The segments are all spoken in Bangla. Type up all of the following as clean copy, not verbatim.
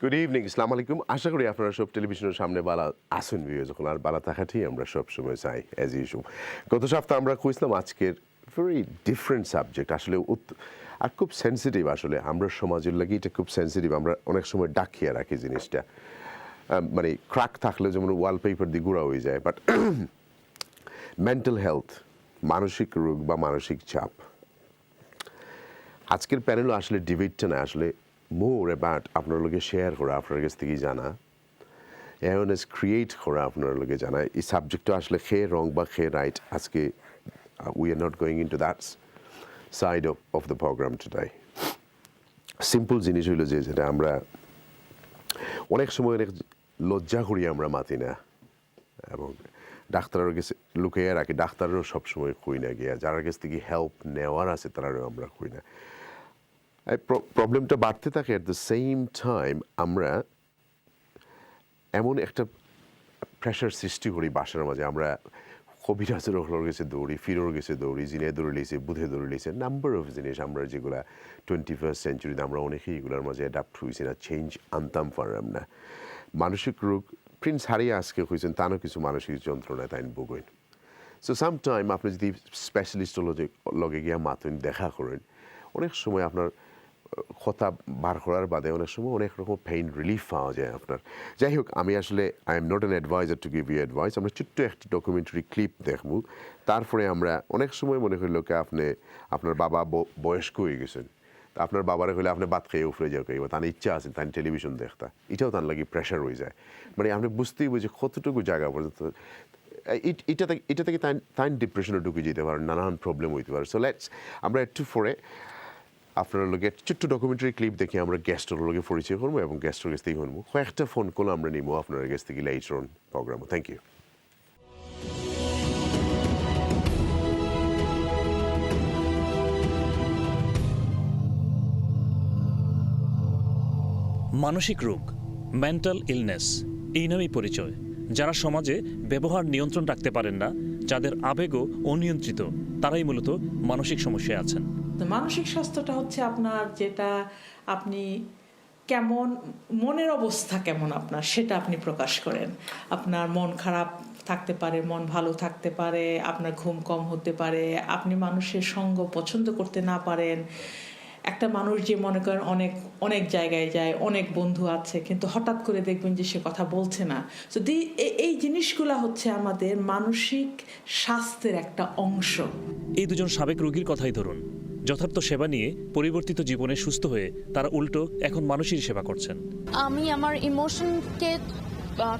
গুড ইভিনিং, আসসালামু আলাইকুম। আশা করি আপনারা সব টেলিভিশনের সামনে বালা আসুন ভিউ যখন আর বালা থাকাটাই আমরা সব সময় চাই অ্যাজ ইউজুয়াল। গত সপ্তাহে আমরা কইছিলাম আজকের ভেরি ডিফারেন্ট সাবজেক্ট, আসলে আর খুব সেন্সিটিভ। আসলে আমরা সমাজের লাগি এটা খুব সেন্সিটিভ। আমরা অনেক সময় ডাকিয়ে রাখি জিনিসটা, মানে ক্র্যাক থাকলে যেমন ওয়ালপেপার দিয়ে গুঁড়া হয়ে যায়। বাট মেন্টাল হেলথ, মানসিক রোগ বা মানসিক চাপ, আজকের প্যানেলও আসলে ডিবেটটা না, আসলে মোর অ্যাবাউট আপনার লোকে শেয়ার করা, আপনার কাছ থেকে জানা, অ্যাওয়ারনেস ক্রিয়েট করা, আপনার লোকে জানা। এই সাবজেক্টটা আসলে খেয়ে রং বা খেয়ে রাইট, আজকে we are not going into that side of the programme today. Simple জিনিস হইল যে যেটা আমরা অনেক সময় অনেক লজ্জা করি আমরা মাতি না, এবং ডাক্তারের কাছে লুকিয়ে রাখি। ডাক্তারেরও সবসময় কই না গিয়া, যার কাছ থেকে হেল্প নেওয়ার আছে তারাও আমরা কই না। প্রবলেমটা বাড়তে থাকে। অ্যাট দ্য সেম টাইম আমরা এমন একটা প্রেশার সৃষ্টি করি বাসার মাঝে। আমরা কবিরাজের গেছে দৌড়ি, ফিরোর গেছে দৌড়ি, জিনে দৌড়ে লিয়েছে, বুধে দৌড়ে লিয়েছে, নাম্বার অফ জিনিস আমরা যেগুলা 21st সেঞ্চুরিতে আমরা অনেকেই এগুলোর মাঝে অ্যাডাপ্ট হয়েছি না, চেঞ্জ আনতাম পারলাম না। মানসিক রোগ প্রিন্স হারিয়ে আজকে হয়েছেন, তারও কিছু মানসিক যন্ত্রণায় তাই ভোগেন। সো সামটাইম আপনি যদি স্পেশালিস্টের লগে গিয়া মাতুন দেখা করেন, অনেক সময় আপনার কথা বার করার বাদে অনেক সময় অনেক রকম পেইন রিলিফ পাওয়া যায় আপনার। যাই হোক, আমি আসলে I am not an adviser to give you advice. আমরা ছোট্ট একটি ডকুমেন্টারি ক্লিপ দেখব, তারপরে আমরা অনেক সময় মনে হইল কি আপনার বাবা বয়স্ক হয়ে গেছেন, তা আপনার বাবারে হলে আপনি ভাত খেয়ে উফরে যাও, কিংবা তার ইচ্ছা আছে তার টেলিভিশন দেখতা, এটাও তার লাগে প্রেশার হয়ে যায়। মানে আপনি বুঝতেই বুঝে কতটুকু জায়গা পর্যন্ত এটা থেকে তাই ডিপ্রেশনে ঢুকে যেতে পারে, নানান প্রবলেম হইতে পারে। সো লেটস আমরা একটু পরে আপনার লোকে ছোট্ট ডকুমেন্টারি ক্লিপ দেখে আমরা গেস্টের লোকে পরিচয় করবো, এবং গেস্টের কাছ থেকে শুনবো। কয়েকটা ফোন কল আমরা নিব আপনার কাছ থেকে লেটার অন প্রোগ্রামে। Thank you. মানসিক রোগ, মেন্টাল ইলনেস, এই নামেই পরিচয়। যারা সমাজে ব্যবহার নিয়ন্ত্রণ রাখতে পারেন না, যাদের আবেগও অনিয়ন্ত্রিত, তারাই মূলত মানসিক সমস্যায় আছেন। মানসিক স্বাস্থ্যটা হচ্ছে আপনার যেটা আপনি কেমন, মনের অবস্থা কেমন আপনার, সেটা আপনি প্রকাশ করেন। আপনার মন খারাপ থাকতে পারে, মন ভালো থাকতে পারে, আপনার ঘুম কম হতে পারে, আপনি মানুষের সঙ্গ পছন্দ করতে না পারেন। একটা মানুষ যে মনে করেন অনেক অনেক জায়গায় যায়, অনেক বন্ধু আছে, কিন্তু হঠাৎ করে দেখবেন যে সে কথা বলছে না। তো এই জিনিসগুলো হচ্ছে আমাদের মানসিক স্বাস্থ্যের একটা অংশ। এই দুজন সাবেক রোগীর কথাই ধরুন। যথার্থ সেবা নিয়ে পরিবর্তিত জীবনে সুস্থ হয়ে তারা উল্টো এখন মানুষের সেবা করছেন। আমি আমার ইমোশনকে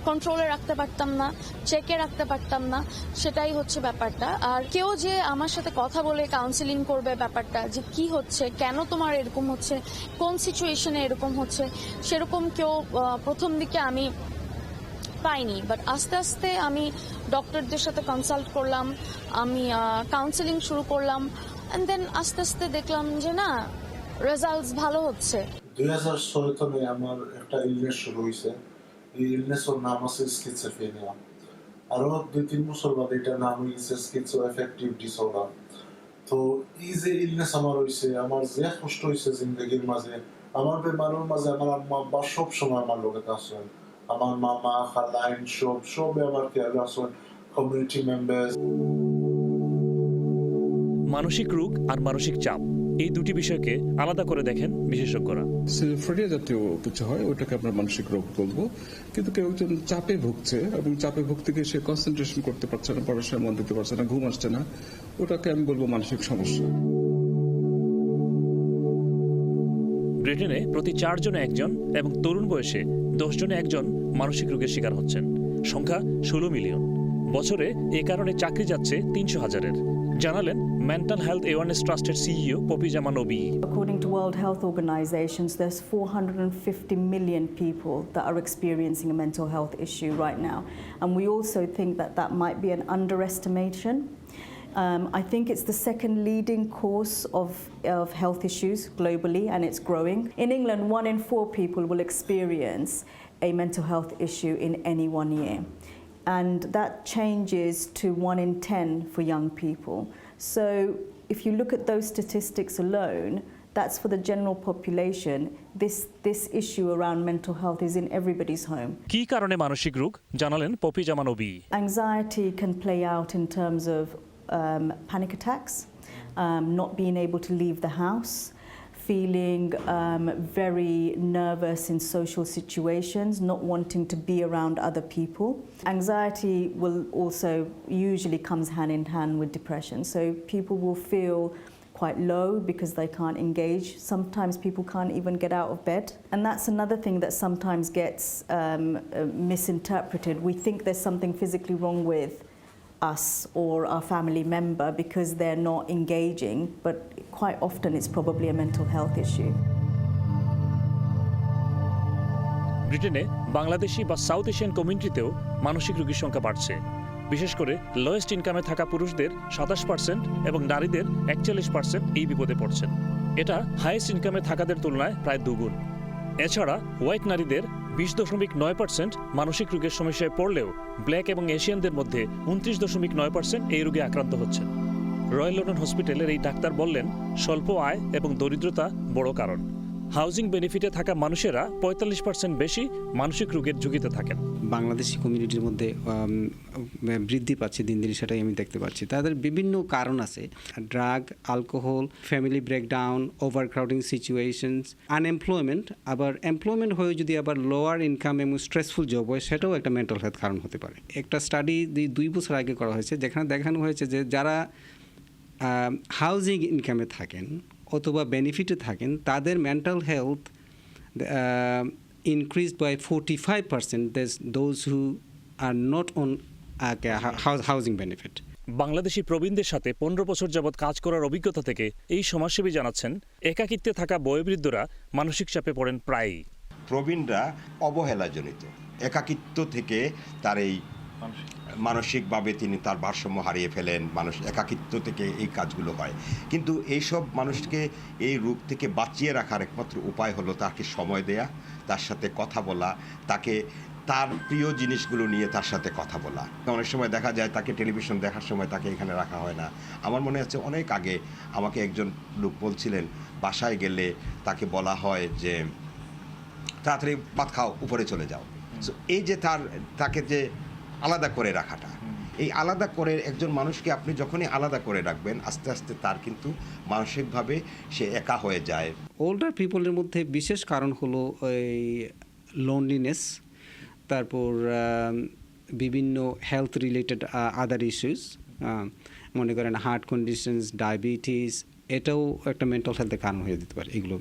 কন্ট্রোলে রাখতে পারতাম না, চেকে রাখতে পারতাম না, সেটাই হচ্ছে ব্যাপারটা। আর কেউ যে আমার সাথে কথা বলে কাউন্সিলিং করবে ব্যাপারটা, যে কি হচ্ছে, কেন তোমার এরকম হচ্ছে, কোন সিচুয়েশনে এরকম হচ্ছে, সেরকম কেউ প্রথম দিকে আমি পাইনি। বাট আস্তে আস্তে আমি ডক্টরদের সাথে কনসাল্ট করলাম, আমি কাউন্সিলিং শুরু করলাম, এন্ড দেন আস্তে আস্তে দেখলাম যে না, রেজাল্টস ভালো হচ্ছে। 2006 সালে আমার একটা ইলনেস শুরু হয়েছে। এই ইলনেসের নাম আছে স্কিজোফ্রেনিয়া। আরো 2-3 বছর বাদে এটার নাম হয়েছে স্কিজোঅ্যাফেক্টিভ ডিসঅর্ডার। তো এই যে ইলনেস আমার হয়েছে, আমার যে কষ্ট হয়েছে জিন্দগির মাঝে, আমার বেমারের মাঝে আমার আম্মা আব্বা সব সময় আমার লোকে আসেন, আমার মামা খালাইন সবে আমার খেয়াল আসেন, কমিউনিটি মেম্বার্স। মানসিক রোগ আর মানসিক চাপ, এই দুটি বিষয়কে আলাদা করে দেখেন বিশেষজ্ঞরা। সিজোফ্রেনিয়া জাতীয় কিছু হয়, ওটাকে আমরা মানসিক রোগ বলবো। কিন্তু কেউ একজন চাপে ভুগছে, এবং চাপে ভুগতে গিয়ে সে কনসেন্ট্রেশন করতে পারছে না, পড়াশোনায় মন দিতে পারছে না, ঘুম আসছে না, ওটাকে আমি বলবো মানসিক সমস্যা। ব্রিটেনে প্রতি 4 জনে 1 জন এবং তরুণ বয়সে 10 জনে 1 জন মানসিক রোগের শিকার হচ্ছেন। সংখ্যা 16 মিলিয়ন। বছরে এ কারণে চাকরি যাচ্ছে 300,000-এর, জানালেন মেন্টাল হেলথ অ্যাওয়ারনেস ট্রাস্টের সিইও পপি জামান নবী। According to World Health Organizations, there's 450 million people that are experiencing a mental health issue right now. And we also think that that might be an underestimation. I think it's the second leading cause of health issues globally, and it's growing. In England, 1 in 4 people will experience a mental health issue in any 1 year. And that changes to 1 in 10 for young people. So if you look at those statistics alone, that's for the general population. This issue around mental health is in everybody's home. কী কারণে মানসিক রোগ জানালেন পপি জামান ওবি। Anxiety can play out in terms of panic attacks, not being able to leave the house, feeling very nervous in social situations, not wanting to be around other people. Anxiety will also usually comes hand in hand with depression. So people will feel quite low because they can't engage. Sometimes people can't even get out of bed. And that's another thing that sometimes gets misinterpreted. We think there's something physically wrong with us or our family member because they're not engaging, but quite often it's probably a mental health issue. ব্রিটেনে বাংলাদেশি বা সাউথ এশিয়ান কমিউনিটিতেও মানসিক রোগীর সংখ্যা বাড়ছে। বিশেষ করে লোয়েস্ট ইনকামে থাকা পুরুষদের 27% এবং নারীদের 41% এই বিপদে পড়ছেন। এটা হাইয়েস্ট ইনকামে থাকাদের তুলনায় প্রায় দুগুণ। এছাড়া হোয়াইট নারীদের 20.9% মানসিক রোগের সমস্যায় পড়লেও ব্ল্যাক এবং এশিয়ানদের মধ্যে 29.9% এই রোগে আক্রান্ত হচ্ছেন। রয়্যাল লন্ডন হসপিটালের এই ডাক্তার বললেন, স্বল্প আয় এবং দরিদ্রতা বড় কারণ। হাউজিং বেনিফিটে থাকা মানুষেরা 45% বেশি মানসিক রোগের ঝুঁকিতে থাকেন। বাংলাদেশি কমিউনিটির মধ্যে বৃদ্ধি পাচ্ছে দিন দিন, সেটাই আমি দেখতে পাচ্ছি। তাদের বিভিন্ন কারণ আছে, drug, alcohol, family breakdown, overcrowding situations, unemployment. আবার এমপ্লয়মেন্ট হয়ে যদি আবার লোয়ার ইনকাম এবং স্ট্রেসফুল জব হয়, সেটাও একটা মেন্টাল হেলথ কারণ হতে পারে। একটা স্টাডি 2 বছর আগে করা হয়েছে, যেখানে দেখানো হয়েছে যে যারা হাউজিং ইনকামে থাকেন অথবা বেনিফিটে থাকেন, তাদের mental health increased by 45%. There's those who are not on housing benefit. Bangladeshi প্রবীণদের সাথে 15 বছর যাবৎ কাজ করার অভিজ্ঞতা থেকে এই সমাজসেবী জানাচ্ছেন, একাকিত্বে থাকা বয়োবৃদ্ধরা মানসিক চাপে পড়েন প্রায়ই। প্রবীণরা অবহেলাজনিত একাকিত্ব থেকে তার এই মানসিকভাবে তিনি তার ভারসাম্য হারিয়ে ফেলেন। মানুষ একাকিত্ব থেকে এই কাজগুলো হয়। কিন্তু এইসব মানুষকে এই রোগ থেকে বাঁচিয়ে রাখার একমাত্র উপায় হলো তাকে সময় দেয়া, তার সাথে কথা বলা, তাকে তার প্রিয় জিনিসগুলো নিয়ে তার সাথে কথা বলা। অনেক সময় দেখা যায় তাকে টেলিভিশন দেখার সময় তাকে এখানে রাখা হয় না। আমার মনে আছে অনেক আগে আমাকে একজন লোক বলছিলেন, বাসায় গেলে তাকে বলা হয় যে তাড়াতাড়ি ভাত খাও, উপরে চলে যাও। সো এই যে তাকে যে আলাদা করে রাখাটা, এই আলাদা করে একজন মানুষকে আপনি যখনই আলাদা করে রাখবেন, আস্তে আস্তে তার কিন্তু মানসিকভাবে সে একা হয়ে যায়। ওল্ডার পিপলের মধ্যে বিশেষ কারণ হলো এই লোনলিনেস, তারপর বিভিন্ন হেলথ রিলেটেড আদার ইস্যুস, মনে করেন হার্ট কন্ডিশনস, ডায়াবেটিস, এটাও একটা মেন্টাল হেলথের কারণ হয়ে যেতে পারে। এগুলো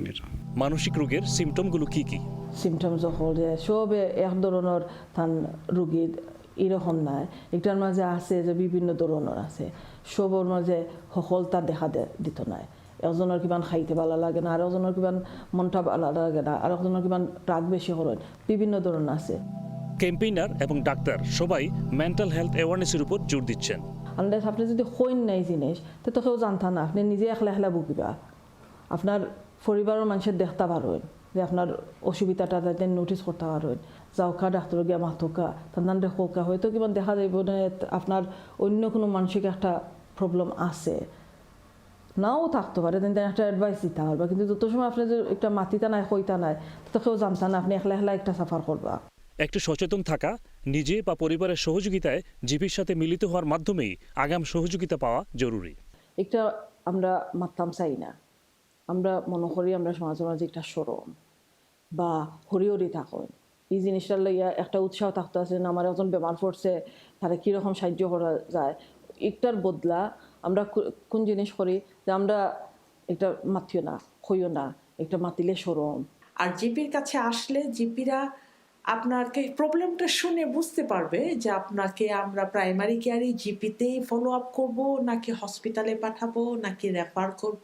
মানসিক রোগের সিমটমগুলো কি কি? সিমটমস হলে সবে এক ধরনের তান রোগীর এরকম নাই, একটার মাঝে আছে যে বিভিন্ন ধরনের আছে, সবর মাঝে সফলতা দেখা দিত নাই। একজনের কিমান খাইতে ভালো লাগে না, আর একজনের কিমান মনটা ভালো লাগে না, আর একজনের কিমান রাগ বেশি করেন, বিভিন্ন ধরনের আছে। ক্যাম্পেইনার এবং ডাক্তার সবাই মেন্টাল হেলথ অ্যাওয়ারনেসের উপর জোর দিচ্ছেন। আপনি যদি হইন নাই জিনিস তো কেউ জানতা না, আপনি নিজে একলা একলা ভুগিবা, আপনার পরিবারের মানুষের দেখতে পারেন যে আপনার অসুবিধাটা যাতে নোটিস করতে পারেন, যাওকা ডাক্তার গিয়া মাথকা তার দেখোকা, হয়তো কিমান দেখা যাইব না আপনার অন্য কোনো মানসিক একটা প্রবলেম আছে, নাও থাকতে পারে, তেন একটা অ্যাডভাইস দিতে পারবা। কিন্তু যত সময় আপনি যে একটা মাতিতা নাই হইতা নাই তো কেউ জানতা না, আপনি একলা একলা একটা সাফার করবা। একটু সচেতন থাকা, নিজে বা পরিবারের সহযোগিতায় জিপির সাথে মিলিত হওয়ার মাধ্যমেই আগাম সহযোগিতা পাওয়া জরুরি। একটা আমরা মারতাম চাই না, আমরা মনে করি আমরা সমাজের মাঝে একটা সরম বা হরি থাকুন, এই জিনিসটার লইয়া একটা উৎসাহ থাকতে আছে না, আমার একজন বেমার পড়ছে তারা কীরকম সাহায্য করা যায়। একটার বদলা আমরা কোন জিনিস করি যে আমরা একটা মাতিও না, হইও না, একটা মাতিলে সরম। আর জিপির কাছে আসলে জিপিরা আপনাকে প্রবলেমটা শুনে বুঝতে পারবে যে আপনাকে আমরা প্রাইমারি কেয়ারে জিপিতেই ফলো আপ করবো, নাকি হসপিটালে পাঠাবো, নাকি রেফার করব,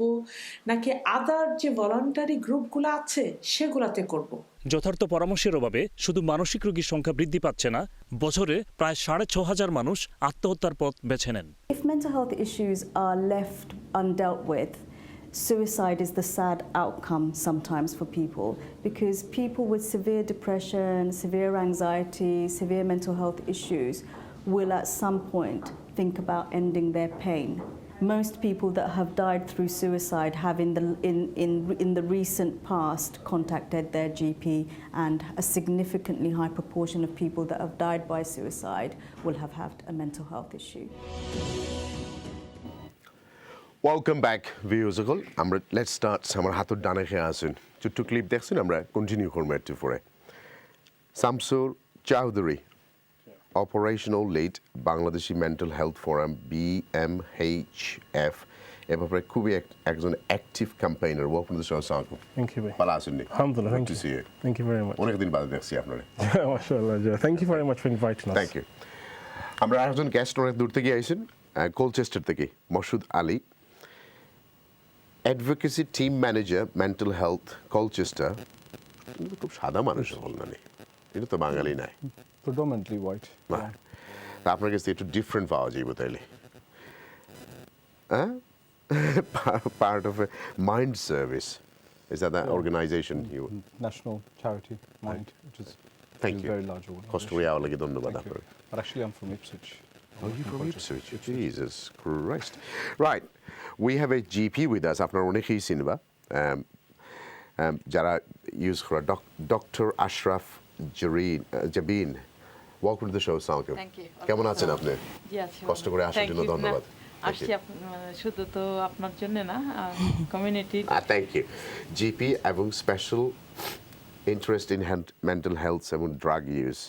নাকি আদার যে ভলান্টারি গ্রুপগুলো আছে সেগুলাতে করব। যথার্থ পরামর্শের অভাবে শুধু মানসিক রোগীর সংখ্যা বৃদ্ধি পাচ্ছে না, বছরে প্রায় 6,500 মানুষ আত্মহত্যার পথ বেছে নেন। If mental health issues are left undealt with, suicide is the sad outcome sometimes for people, because people with severe depression, severe anxiety, severe mental health issues will at some point think about ending their pain. Most people that have died through suicide have in the recent past contacted their GP, and a significantly high proportion of people that have died by suicide will have had a mental health issue. Welcome back, viewers. Let's start. Amar hator dane khe asun. Chuttu clip dekhchen amra continue korbo ekটু pore. Shamsur Choudhury, Operational Lead, Bangladeshi Mental Health Forum, BMHF. এবারে খুবই একজন active campaigner. Welcome to the show সালাম। থ্যাংক ইউ ভাই। ভালো আছেন নি? আলহামদুলিল্লাহ। Good to see you. Thank you very much. অনেকদিন বাদে দেখছি আপনারে। মাশাআল্লাহ। Thank you very much for inviting us. Thank you. আমরা একজন গেস্ট অনেক দূর থেকে আইছেন, কোলচেস্টার থেকে, Masud Ali, advocacy team manager, mental health, Colchester. খুব সাদা মানুষ হল না নি, এটা তো বাঙালি নাই, Predominantly white. তা আপনার কাছে একটু ডিফারেন্ট পাওয়া যাবে তাইলে। Part of a Mind Service, is that organization you? National charity Mind, which is Thank you. very large organization. কষ্ট করে আওয়ার লাগে ধন্যবাদ Thank you. আপনার। But actually I'm from Ipswich. Oh, you from Ipswich? Jesus Christ. Right, we have a GP with us. আপনার অনেকেই চিনবা, যারা ইউজ করে, doctor Ashraf Zabin. Welcome to the show সালাম। Thank you. কেমন আছেন আপনি? জি আছি। কষ্ট করে আসার জন্য ধন্যবাদ। আসছি শুধু তো আপনার জন্য না, কমিউনিটি। Thank you. জিপি এবং special interest in mental health এবং drug use.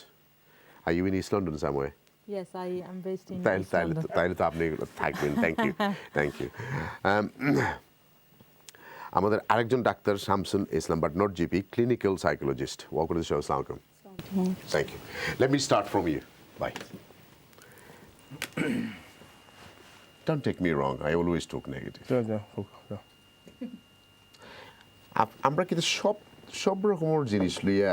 Are you in East London somewhere? Yes, I am based in East London. তাইলে তো আপনি থাকবেন। Thank you, thank you. আমাদের আরেকজন ডাক্তার Shamsun Islam, but not GP, clinical psychologist. Welcome to the show সালাম। Thank you. Let me start from you. Bye. Don't take me wrong. I always talk negative. Yeah. আমরা কিন্তু সব রকমের জিনিস লইয়া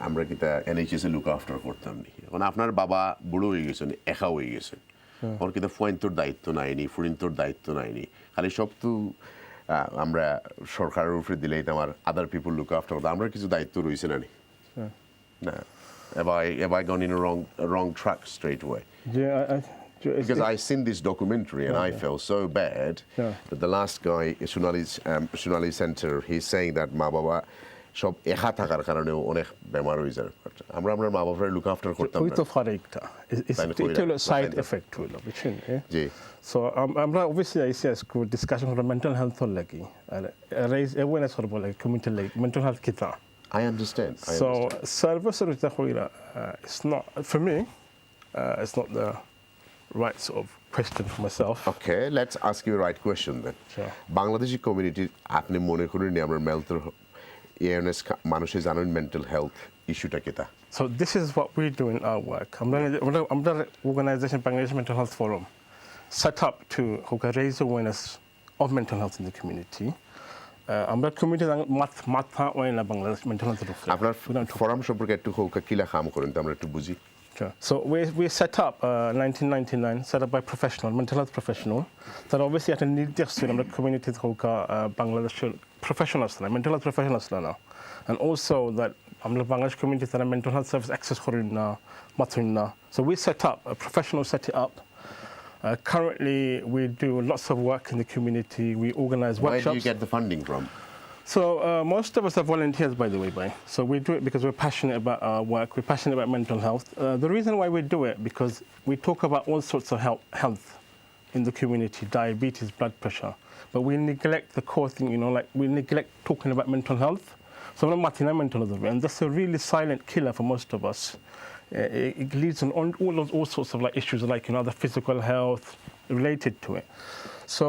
আমরা কিন্তু NHS এ লুক আফটার করতাম নি। এখন আপনার বাবা বুড়ো হয়ে গেছেন, একা হয়ে গেছেন, ওর কিন্তু ফোয়েন্তর দায়িত্ব নাইনি, ফুরিন্তর দায়িত্ব নাইনি, খালি সব তো আমরা সরকারের উপরে দিলেই তো আমার আদার পিপল লুক আফটার করতাম। আমরা কিছু দায়িত্ব রয়েছে না নি? No. Have I gone in a wrong track straight away? Yeah, because I seen this documentary and I felt so bad that the last guy, Sonali Center, he's saying that মা বাবা সব একা থাকার কারণে অনেক বেমার হয়ে যায়। আমরা মা বাবার লুক আফটার করতাম না। ওই তো ফারাকটা, এটা হলো সাইড এফেক্ট হলো, বুঝছেন? জি। সো আমরা অবভিয়াসলি আইসি আজকে ডিসকাশন করব মেন্টাল হেলথর লাগি, আর রেজ অ্যাওয়ারনেস করব লাগি কমিউনিটি লাগি মেন্টাল হেলথ কিতা। I understand. So service it's not, for me, it's not the right sort of question for myself. Okay, let's ask you the right question then. Sure. Bangladeshi community, আপনি মনে করেন আমরা মেন্টাল awareness মানুষের জানেন মেন্টাল হেলথ ইস্যুটা কিতা? So this is what we do in our work. I'm the organization Bangladesh Mental Health Forum, set up to raise awareness of mental health in the community. আমরা কমিউনিটি মাথা ওই না বাংলাদেশ মেন্টাল হেলথ রূপে। আপনার ফোরাম সম্পর্কে একটু কিলা কাম করেন তো আমরা একটু বুঝি। So we set up 1999, set up by professional mental health professional. That obviously at a নির্দেশ ছিল আমরা কমিউনিটি হোকা বাংলাদেশের প্রফেশনালস না, মেন্টাল হেলথ প্রফেশনালস না, and also that আমরা বাংলাদেশ কমিউনিটি তারা মেন্টাল হেলথ সার্ভিস অ্যাক্সেস করেন না, মাথুন না। So we set up, a professional set it up. Currently, we do lots of work in the community. We organize workshops. Where do you get the funding from? So most of us are volunteers, by the way, So we do it because we're passionate about our work. We're passionate about mental health. The reason why we do it, because we talk about all sorts of health in the community, diabetes, blood pressure. But we neglect the core thing, like we neglect talking about mental health. So we're not mental health, and that's a really silent killer for most of us. It leads on all sorts of issues the physical health related to it. So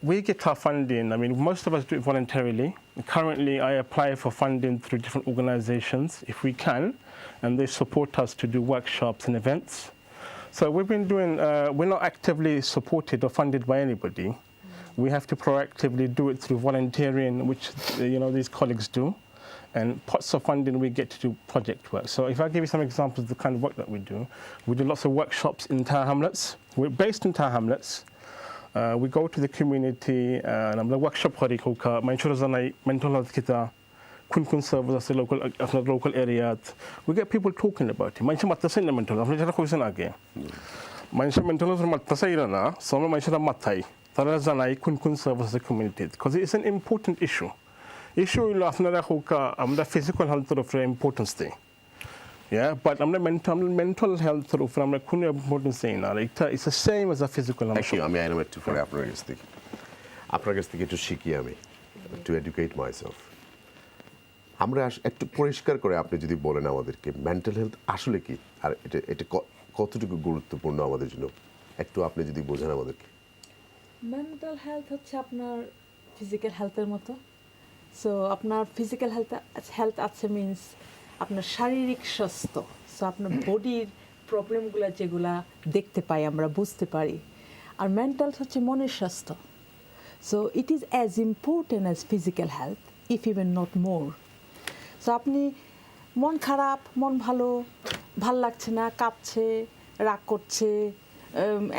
we get our funding. I mean, most of us do it voluntarily. Currently, I apply for funding through different organizations if we can, and they support us to do workshops and events. So we've been doing, we're not actively supported or funded by anybody. We have to proactively do it through volunteering, which, these colleagues do. And pots of funding we get to do project work. So if I give you some examples of the kind of work that we do lots of workshops in Tower Hamlets. We're based in Tower Hamlets. We go to the community and I'm the workshop hori hoka mental health kita kun services local area. We get people talking about it. Mansha matasay mental health. Jara question age. Mansha mental health matasay na. Some mansha matai. তারা জানাই কোন কোন service community because it's an important issue হইল আপনারা হোক আমরা ফিজিক্যাল হেলথের উপরে ইম্পর্টেন্স দিই বাট আমরা মেন্টাল হেলথের উপরে আমরা কোনো ইম্পর্টেন্স দিই না এটা it's the same as a physical health. আমি আইলাম একটু পরে আপনার কাছ থেকে একটু শিখি আমি টু এডুকেট মাইসেলফ। আমরা একটু পরিষ্কার করে আপনি যদি বলেন আমাদেরকে মেন্টাল হেলথ আসলে কি আর এটা কতটুকু গুরুত্বপূর্ণ আমাদের জন্য একটু আপনি যদি বোঝান আমাদেরকে। মেন্টাল হেলথ হচ্ছে আপনার ফিজিক্যাল হেলথের মতো। সো আপনার ফিজিক্যাল হেলথ আছে মিনস আপনার শারীরিক স্বাস্থ্য, সো আপনার বডির প্রবলেমগুলো যেগুলা দেখতে পাই আমরা বুঝতে পারি। আর মেন্টাল হচ্ছে মনের স্বাস্থ্য। So it is as important as physical health if even not more. So আপনি মন খারাপ, মন ভাল লাগছে না, কাঁপছে, রাগ করছে,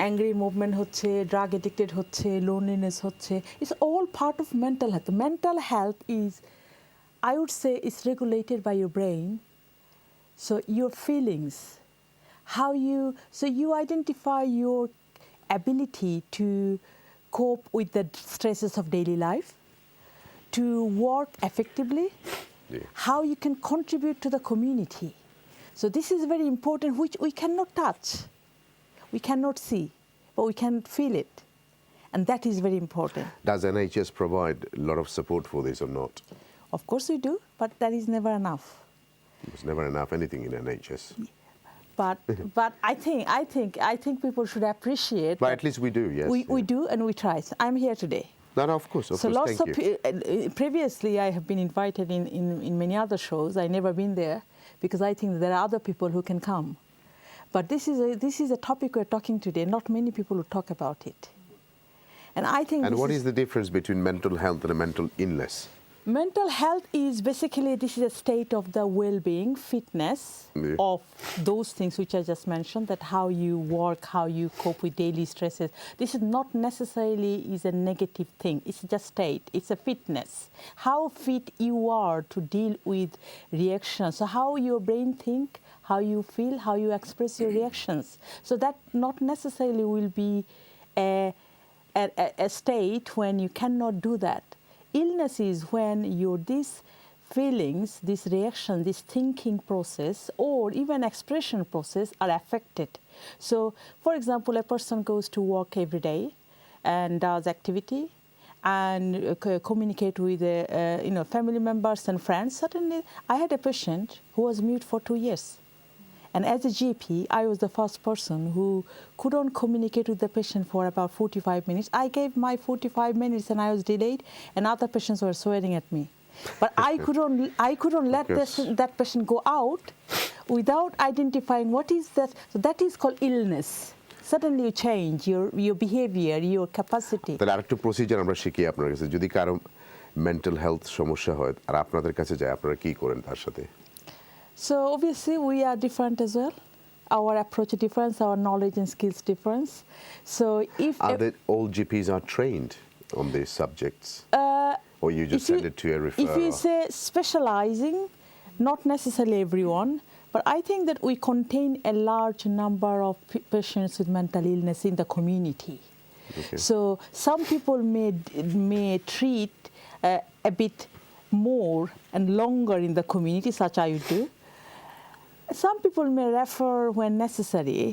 অ্যাংরি মুভমেন্ট হচ্ছে, ড্রাগ এডিক্টেড হচ্ছে, লোনলিনেস হচ্ছে, it's all part of mental health. Mental health is, I would say, it's regulated by your brain. So your feelings, so you identify your ability to cope with the stresses of daily life, to work effectively, how you can contribute to the community. So this is very important, which we cannot touch, we cannot see, but we can feel it. And that is very important. Does NHS provide a lot of support for this or not? Of course we do, but that is never enough. There's never enough anything in NHS. But I think people should appreciate. But at least we do, yes. We do, and we try. So I'm here today. No, of course, Lots thank you. Previously, I have been invited in many other shows. I never been there because I think there are other people who can come. But this is a topic we're talking today. Not many people will talk about it. And I think. And what is the difference between mental health and a mental illness? Mental health is basically, this is a state of the well-being, fitness of those things which I just mentioned, that how you work, how you cope with daily stresses. This is not necessarily is a negative thing. It's just state. It's a fitness. How fit you are to deal with reactions. So how your brain think, how you feel, how you express your reactions. So that not necessarily will be a state when you cannot do that. Illness is when these feelings, this reaction, this thinking process, or even expression process are affected. So, for example, a person goes to work every day and does activity and communicate with family members and friends. Suddenly, I had a patient who was mute for 2 years. And as a GP, I was the first person who couldn't communicate with the patient for about 45 minutes. I gave my 45 minutes and I was delayed, and other patients were swearing at me. But I couldn't let that patient go out without identifying what is that. So that is called illness. Suddenly you change your behavior, your capacity. তাহলে আরেকটু প্রসিজার আমরা শিখি আপনার কাছে। যদি কারো মেন্টাল হেলথ সমস্যা হয় আর আপনাদের কাছে যায়, আপনারা কি করেন তার সাথে? So obviously we are different as well. Our approach is different, our knowledge and skills different. So if all GPs are trained on these subjects, or you just send it to a referral? If you say specializing, not necessarily everyone, but I think that we contain a large number of patients with mental illness in the community. Okay. So some people may treat a bit more and longer in the community, such I would do. Some people may refer when necessary,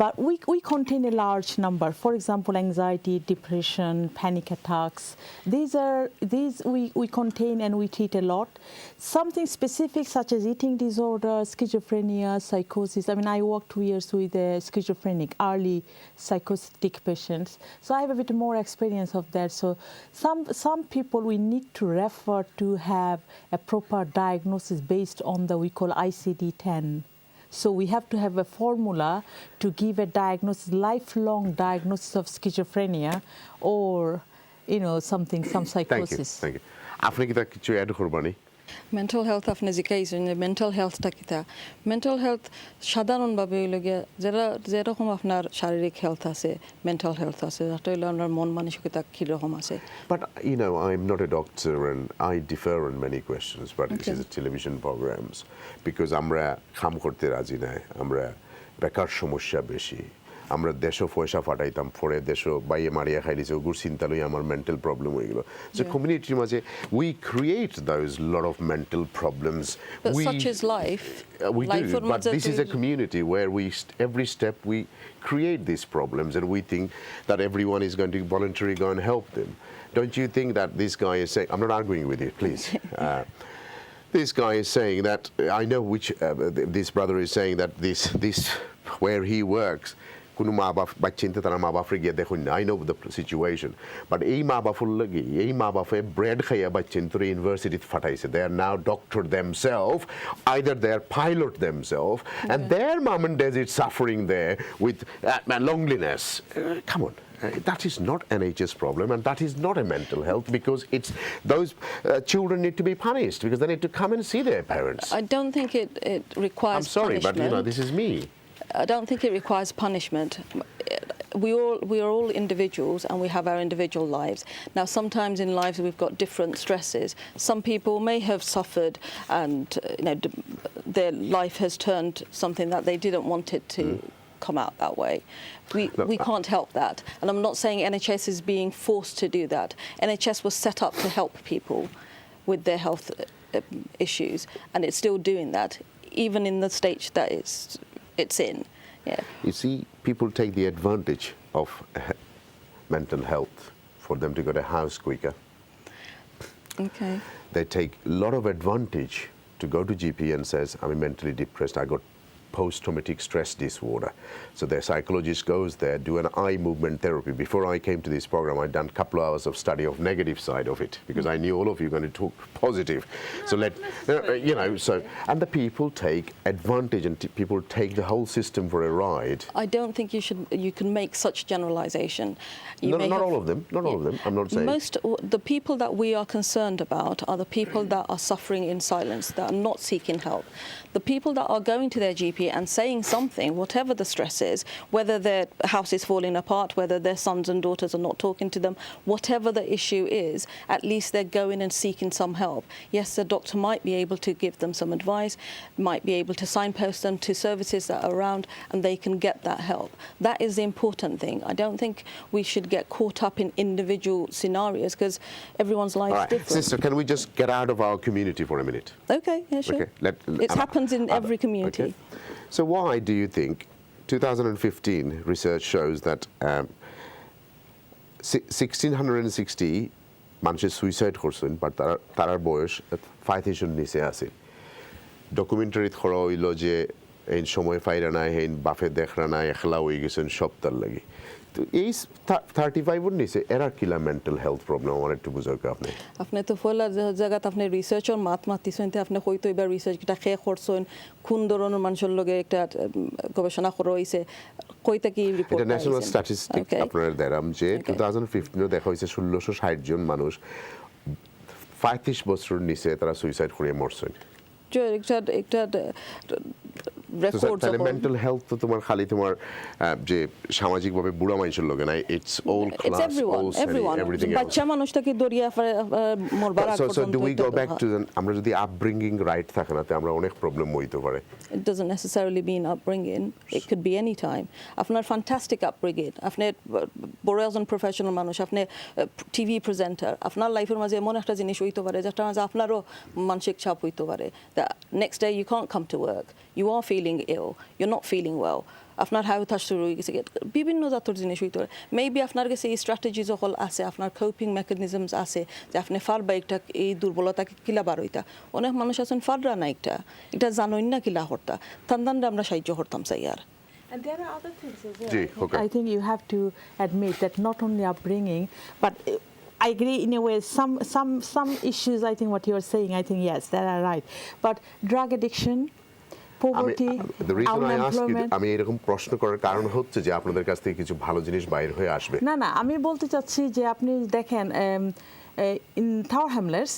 but we contain a large number. For example, anxiety, depression, panic attacks. These we contain and we treat a lot. Something specific such as eating disorder, schizophrenia, psychosis. I mean, I worked 2 years with schizophrenic, early psychotic patients. So I have a bit more experience of that. So some people we need to refer to have a proper diagnosis based on we call ICD-10. So we have to have a formula to give a diagnosis, lifelong diagnosis of schizophrenia or, some psychosis. Thank you. আপনি কি তা কিছু অ্যাড করবেন? মেন্টাল হেলথ আপনি জিজ্ঞাসেন যে মেন্টাল হেলথটা কিতা। মেন্টাল হেলথ সাধারণভাবে হইল গিয়া যেরকম আপনার শারীরিক হেলথ আছে, মেন্টাল হেলথ আছে, যেটা হইল আপনার মন মানসিকতা কীরকম আছে। But I'm not a doctor and I differ on many questions, but this is a television programs because আমরা কাম করতে রাজি নাই, আমরা বেকার সমস্যা বেশি, আমরা দেশও পয়সা ফাটাইতাম পরে দেশও বাইয়ে মারিয়া খাইলিছে ওগুর চিন্তা লই আমার মেন্টাল প্রবলেম হয়ে গেল যে কমিউনিটির মাঝে we create those lot of mental problems But such is life. we do, but this is a community where every step we create these problems and we think that everyone is going to voluntarily go and help them. Don't you think that this guy is saying, I'm not arguing with you, please. This guy is saying that, I know which, this brother is saying that this where he works, কোনো মা বাপ বাচ্চিনতে তারা মা বাপরে গিয়ে দেখুন না I know the situation but এই মা বাপুর লাগি এই মা বাপে ব্রেড খাইয়া বাচ্চিন তোর ইউনিভার্সিটিতে ফাটাইছে they are now doctor themselves either they are pilot themselves and their mum and dad is suffering there with loneliness. Come on. That is not NHS problem and that is not a mental health because it's those children need to be punished because they need to come and see their parents. I don't think it requires I'm sorry, punishment. but this is me. I don't think it requires punishment. We are all individuals and we have our individual lives. Now, sometimes in lives we've got different stresses. Some people may have suffered and their life has turned something that they didn't want it to come out that way. We can't help that. And I'm not saying NHS is being forced to do that. NHS was set up to help people with their health issues and it's still doing that, even in the stage that it's in. Yeah. You see, people take the advantage of mental health for them to go to house quicker. Okay. They take a lot of advantage to go to GP and says, I'm mentally depressed, I got post-traumatic stress disorder. So their psychologist goes there, do an eye movement therapy. Before I came to this program, I'd done a couple of hours of study of negative side of it because I knew all of you were going to talk positive. So and the people take advantage and people take the whole system for a ride. I don't think you can make such generalization. Not all of them, I'm not saying. The people that we are concerned about are the people that are suffering in silence, that are not seeking help. The people that are going to their GP and saying something, whatever the stress is, whether their house is falling apart, whether their sons and daughters are not talking to them, whatever the issue is, at least they're going and seeking some help. Yes, the doctor might be able to give them some advice, might be able to signpost them to services that are around, and they can get that help. That is the important thing. I don't think we should get caught up in individual scenarios because everyone's life is different. Sister, can we just get out of our community for a minute? Okay, yeah, sure. Okay, it happens in every community. Okay. So why do you think 2015 research shows that 1660 মানুষের সুইসাইড করছেন বাট তারার বয়স 5 নিচে আছে ডকুমেন্টারিত খরা হইল যে এই সময় ফাইরা নাই হেন বাফে দেখরা নাই একলা হয়ে গেছেন সপ্তাহ লাগি তো এই 35 নিচে এরা কিলা মেন্টাল হেলথ প্রবলেম আমার একটু বুঝাও আপনি আপনি তো ফলা জায়গাত আপনি রিসার্চর মাতিছেন আপনি কইতো এবার রিসার্চটা শেষ করছেন কোন ধরনের মানুষের লগে একটা গবেষণা করা হইছে কইতা কি রিপোর্ট এটা ন্যাশনাল স্ট্যাটিস্টিক আপনারা দেরাম যে 2015 দেখা হইছে 1660 জন মানুষ 35 বছরের নিচে তারা সুইসাইড করে মরছেন একটা রেকর্ড মেন্টাল হেলথ তো তোমার খালি তোমার যে সামাজিকভাবে বুড়া মানুষের লগে নাই it's all class all everything বাচ্চা মানুষটাকে দরিয়া মরবার আগ পর্যন্ত so do we go back to আমরা যদি আপব্রিঙ্গিং রাইট থাকে না তে আমরা অনেক প্রবলেম হইতে পারে it doesn't necessarily mean upbringing it could be any time আপনার fantastic upbringing আপনি বড় একজন প্রফেশনাল মানুষ আপনি টিভি প্রেজেন্টার আপনার লাইফের মাঝে এমন একটা জিনিস হইতে পারে যেটা মাঝে আপনারও মানসিক চাপ হইতে পারে that next day you can't come to work you are feeling ill you're not feeling well আপনার হাউ থাস শুরু হয়ে গেছে বিভিন্ন জাতের জিনিস হইতে পারে মেবি আপনার কাছে এই স্ট্র্যাটেজি সকল আছে আপনার কোপিং মেকানিজমস আছে যে আপনি ফারবা একটা এই দুর্বলতাকে কিলা বার হইতা অনেক মানুষ আছেন ফাররা না এটা জানোই না কিলা হরতা তান্দানরা আমরা সাহায্য করতাম চাই আর And there are other things as well. I think you have to admit that not only upbringing, but I agree in a way. Some issues. I think what you are saying. I think yes, that are right. But drug addiction, poverty, unemployment. আমি এরকম প্রশ্ন করার কারণ হচ্ছে যে আপনাদের কাছ থেকে কিছু ভালো জিনিস বাইরে হয়ে আসবে। না আমি বলতে চাচ্ছি যে আপনি দেখেন in Tower Hamlets.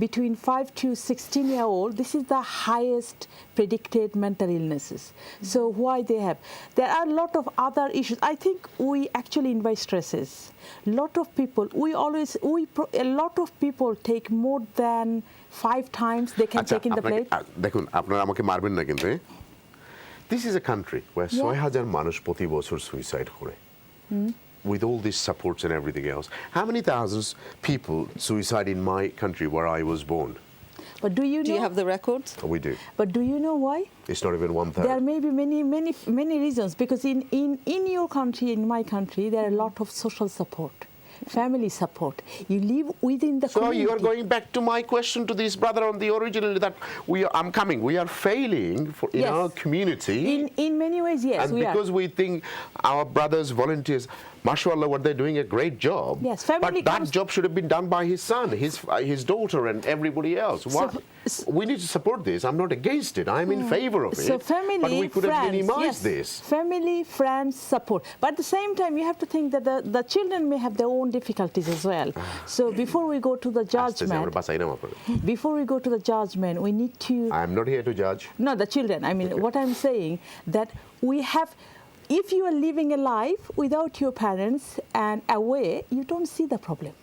Between 5 to 16-year-old, this is the highest predicted mental illnesses. So why they have? There are a lot of other issues. I think we actually invite stresses. Lot of people, a lot of people take more than 5 times they can take in the plate. দেখুন আপনারা আমাকে মারবেন না কিন্তু This is a country where 6,000 মানুষ প্রতি বছর suicide করে. With all these supports and everything else. How many thousands people suicide in my country where I was born? But do you have the records? We do. But do you know why? It's not even 1/3. There may be many reasons, because in your country, in my country, there are a lot of social support, family support. You live within the community. So you are going back to my question to this brother on the original that we are failing in our community. In many ways, yes, and because we think our brothers, volunteers, mashallah, what they're doing a great job. Yes, but that job should have been done by his son, his daughter, and everybody else. We need to support this. I'm not against it. I'm in favor of it. So family, but we could have minimized this. Family, friends, support. But at the same time, you have to think that the children may have their own difficulties as well. So before we go to the judgment, we need to. I'm not here to judge. No, the children. I mean, what I'm saying that we have. If you are living a life without your parents and away, you don't see the problem.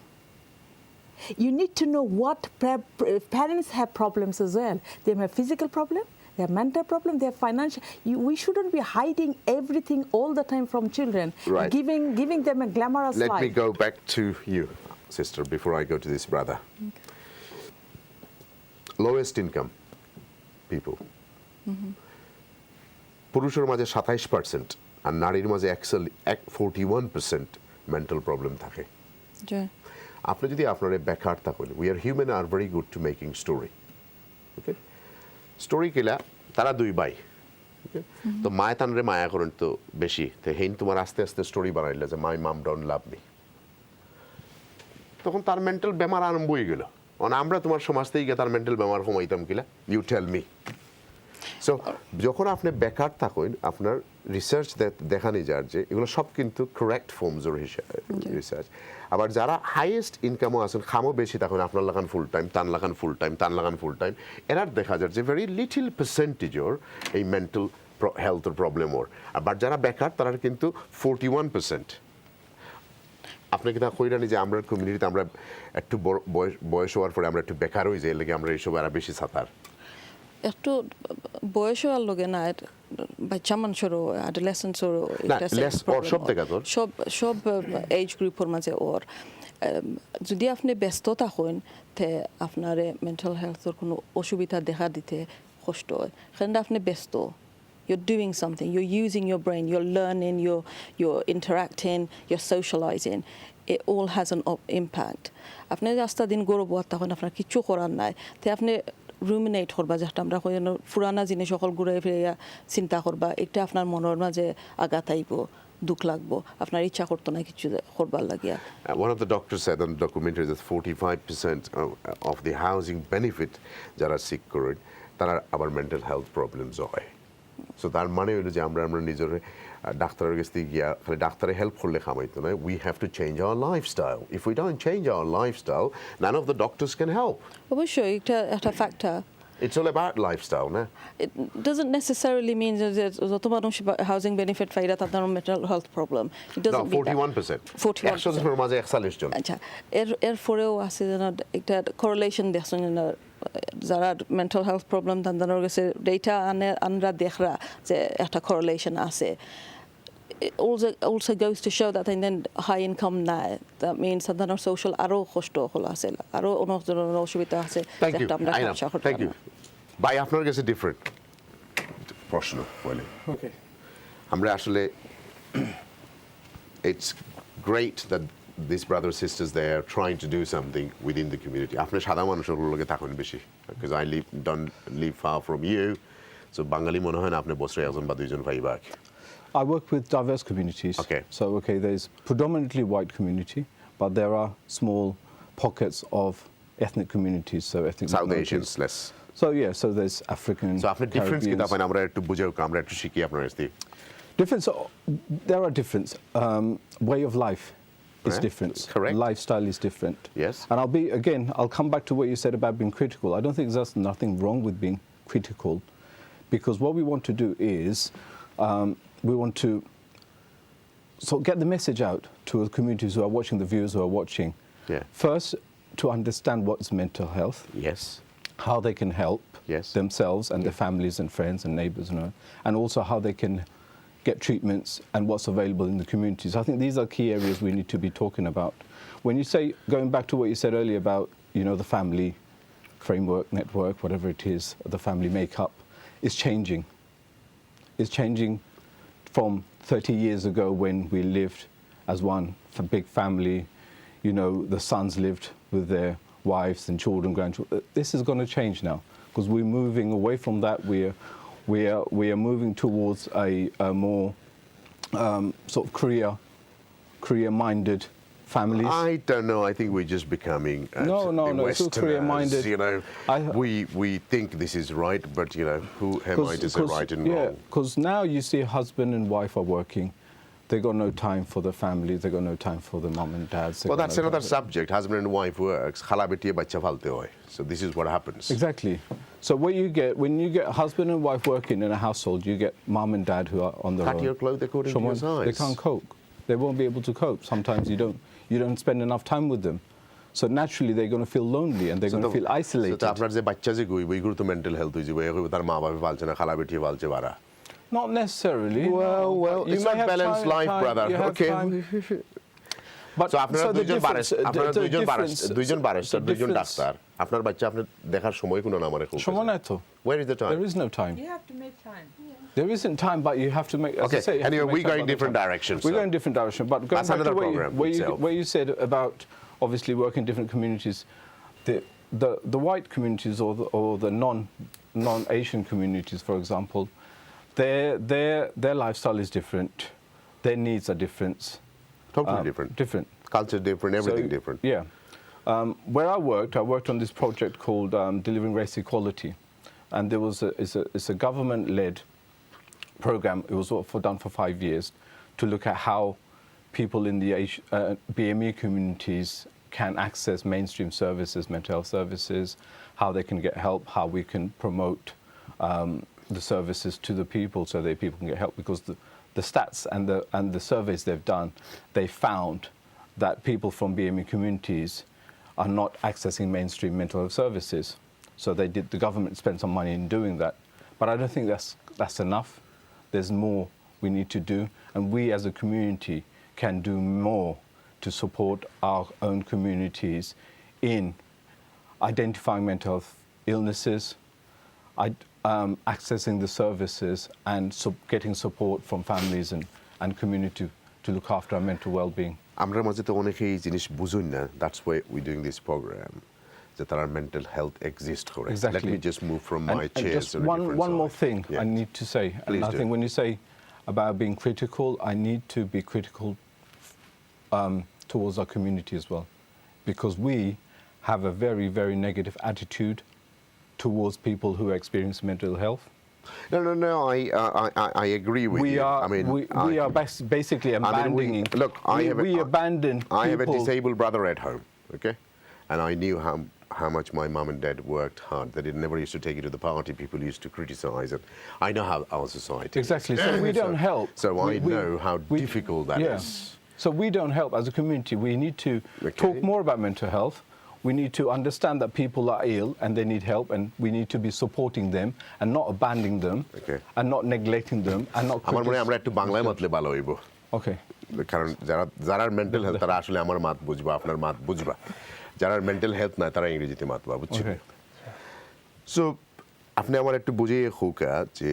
You need to know what parents have problems as well. They have physical problem, they have mental problem, they have financial. We shouldn't be hiding everything all the time from children, right. giving them a glamorous life. Let me go back to you, sister, before I go to this brother. Okay. Lowest income people. পুরুষের মাঝে 27% আর নারীর মাঝে 41% মেন্টাল প্রবলেম থাকে. আপনি যদি আপনার বেকার থাকেন, we are human are very good to making story. Okay, story কিলা তারা দুই ভাই, ওকে, তো মায় তানরে মায়া করেন তো বেশি, তো হেন তোমার আস্তে আস্তে স্টোরি বানাইলে যে মাই মাম ডোন্ট লাভ মি, তখন তার মেন্টাল বেমার আরম্ভ হয়ে গেল. আমরা তোমার সমাজ থেকে গিয়ে তার মেন্টাল বেমার কমাইতাম কিলা, ইউ টেল মি. সো যখন আপনি বেকার থাকেন, আপনার রিসার্চ দেখানি যার যে এগুলো সব কিন্তু কারেক্ট ফর্মস অফ রিসার্চ. আবার যারা হাইয়েস্ট ইনকামও আছেন, খামও বেশি থাকেন, আপনার লাগান ফুল টাইম, তান লাগান ফুল টাইম, তান লাগান ফুল টাইম, এনার দেখা যায় যে ভেরি লিটিল পার্সেন্টেজ ওর এই মেন্টাল হেলথের প্রবলেম ওর. আবার যারা বেকার তারা কিন্তু 41%. আপনি কি তা কইরানি যে আমরা কমিউনিটিতে আমরা একটু বয়স হওয়ার পরে আমরা একটু বেকার হয়ে যাই, লেগে আমরা এইসব আরো বেশি সাঁতার একটু বয়স হওয়ার লগে না বাচ্চা মানুষেরও অ্যাডোলেসেন্সেরও সব এজ গ্রুপের মাঝে ওর যদি আপনি ব্যস্ত থাকেন তে আপনার মেন্টাল হেলথের কোনো অসুবিধা দেখা দিতে কষ্ট হয়, কারণ আপনি ব্যস্ত, you're doing something, you're using your brain, you're learning, you're interacting, you're socializing. It all has an impact. আপনি রাস্তা দিন গৌরব তখন আপনার কিছু করার নাই, তাই আপনি রুমিনেট করবা, যেটা আমরা পুরানা জিনিস সকল ঘুরে ফিরে চিন্তা করবা, এটা আপনার মনের মাঝে আঘাত আইব, দুঃখ লাগবো, আপনার ইচ্ছা করতো না কিছু করবার লাগিয়া. One of the doctors said on the documentary that 45% of the housing benefit যারা সিক করেন তারা আবার মেন্টাল হেলথ প্রবলেমস হয়. সো তার মানে হলো যে আমরা নিজের ডাক্তারের কাছ থেকে গিয়া খালি ডাক্তারে হেল্প করলে খামাইতো না. We have to change our lifestyle. If we don't change our lifestyle, none of the doctors can help. অবশ্যই এটা একটা factor. It's all about lifestyle, no? It doesn't necessarily mean that যত মানুষ housing benefit পাইরা তাদের mental health problem. It doesn't mean 41%. 41% এর মাঝে 41 জন. আচ্ছা, এর পরেও আছে না একটা correlation দেখছেন না, যারা মেন্টাল হেলথ প্রবলেম তাদের কাছে ডেটা আমরা দেখরা যে একটা correlation আছে. It also goes to show that in then high income now, that means that our social aro কষ্ট হল আছে, আরো অনেক ধরনের অসুবিধা আছে যেটা আমরা আশা করতে পারি. Thank you. By আপনার কাছে ডিফারেন্ট প্রশ্ন বলে. Okay. আমরা আসলে it's great that these brothers sisters they are trying to do something within the community. আপনি সাদা মানুষের লগে থাকেন বেশি, because I don't live far from you, so বাঙালি মনে হয় না আপনি বছরে একজন বা দুইজন পাইবা. I work with diverse communities. Okay. So, there's predominantly white community, but there are small pockets of ethnic communities. So, ethnic South Asians, less. So, so there's African. So, after difference, আমরা একটু বুঝাও, আমরা একটু শিখি আপনার কাছ থেকে. Difference. There are difference. Way of life is different. Correct. Lifestyle is different. Yes. And I'll come back to what you said about being critical. I don't think there's nothing wrong with being critical, because what we want to do is. We want to get the message out to the communities who are watching, the viewers who are watching. Yeah. First, to understand what's mental health. Yes. how they can help themselves and their families and friends and neighbours, and also how they can get treatments and what's available in the communities. I think these are key areas we need to be talking about. When you say, going back to what you said earlier about, the family framework, network, whatever it is, the family makeup, is changing. It's changing from 30 years ago when we lived as one big family. The sons lived with their wives and children, grandchildren. This is going to change now because we're moving away from that. We are moving towards a more sort of career-minded families. I don't know. I think we're just becoming no. Still career-minded. We think this is right, but who am I to say right and wrong? Because now you see husband and wife are working. They got no time for the family. They got no time for the mom and dads. Well, that's another subject. Husband and wife works. So this is what happens. Exactly. So what you get when you get husband and wife working in a household, you get mom and dad who are on their own. Cut your clothes according to your size. They can't cope. They won't be able to cope. Sometimes you don't spend enough time with them. So naturally they're going to feel lonely and they're going to feel isolated. So আপনার যে বাচ্চা যে কই ওই গুরুত্ব মেন্টাল হেলথ হইছে ওই তার মা বাবা পালছে না খালা বেটি পালছে বারা. Not necessarily. Well, it's not balanced life, brother. Okay. But so আপনারা দুইজন ব্যারিস্টার দুইজন ডাক্তার আপনার বাচ্চা আপনি দেখার সময় কোনো না মানে খুব সময় নাই তো. Where is the time? There is no time. You have to make time. There isn't time, but you have to make. Okay. Anyway, we go in different directions. We go in different directions. But going back to where you said about obviously working in different communities, the white communities or the non-Asian communities, for example, their lifestyle is different. Their needs are different. Totally different. Different. Culture different. Everything different. Yeah. Where I worked on this project called Delivering Race Equality, and there was it's a government-led program. It was done for 5 years to look at how people in the BME communities can access mainstream services, mental health services, how they can get help, how we can promote the services to the people so that people can get help. Because the stats and the surveys they've done, they found that people from BME communities are not accessing mainstream mental health services. So the government spent some money in doing that. But I don't think that's enough. There's more we need to do, and we as a community can do more to support our own communities in identifying mental health illnesses, accessing the services, and getting support from families and community to look after our mental well-being. আমরা মাঝে তো অনেকেই জিনিস বুঝুন না. That's why we're doing this program. That our mental health exists. Exactly. Let me just move from my chair just to a different one more thing I need to say. Please I think when you say about being critical, I need to be critical towards our community as well, because we have a very, very negative attitude towards people who are experiencing mental health. No. I agree with you. We are basically abandoning. We abandon people. I have a disabled brother at home, okay, and I knew how much my mom and dad worked hard. They never used to take it to the party. People used to criticize it. I know how our society. Exactly. So we don't help. So I know how difficult that is. So we don't help as a community. We need to talk more about mental health. We need to understand that people are ill and they need help, and we need to be supporting them and not abandoning them and not neglecting them and not. আমার মনে আমরা একটু বাংলায় মাতলে ভালো হইব. Okay. কারণ যারা মেন্টাল হেলথ তারা আসলে আমার মাত বুঝবা, আপনার মাত বুঝবা. যারা মেন্টাল হেলথ না তারা ইংরেজিতে মাতবা, বুঝছেন? সো আপনি আমার একটু বুঝিয়ে হোকা যে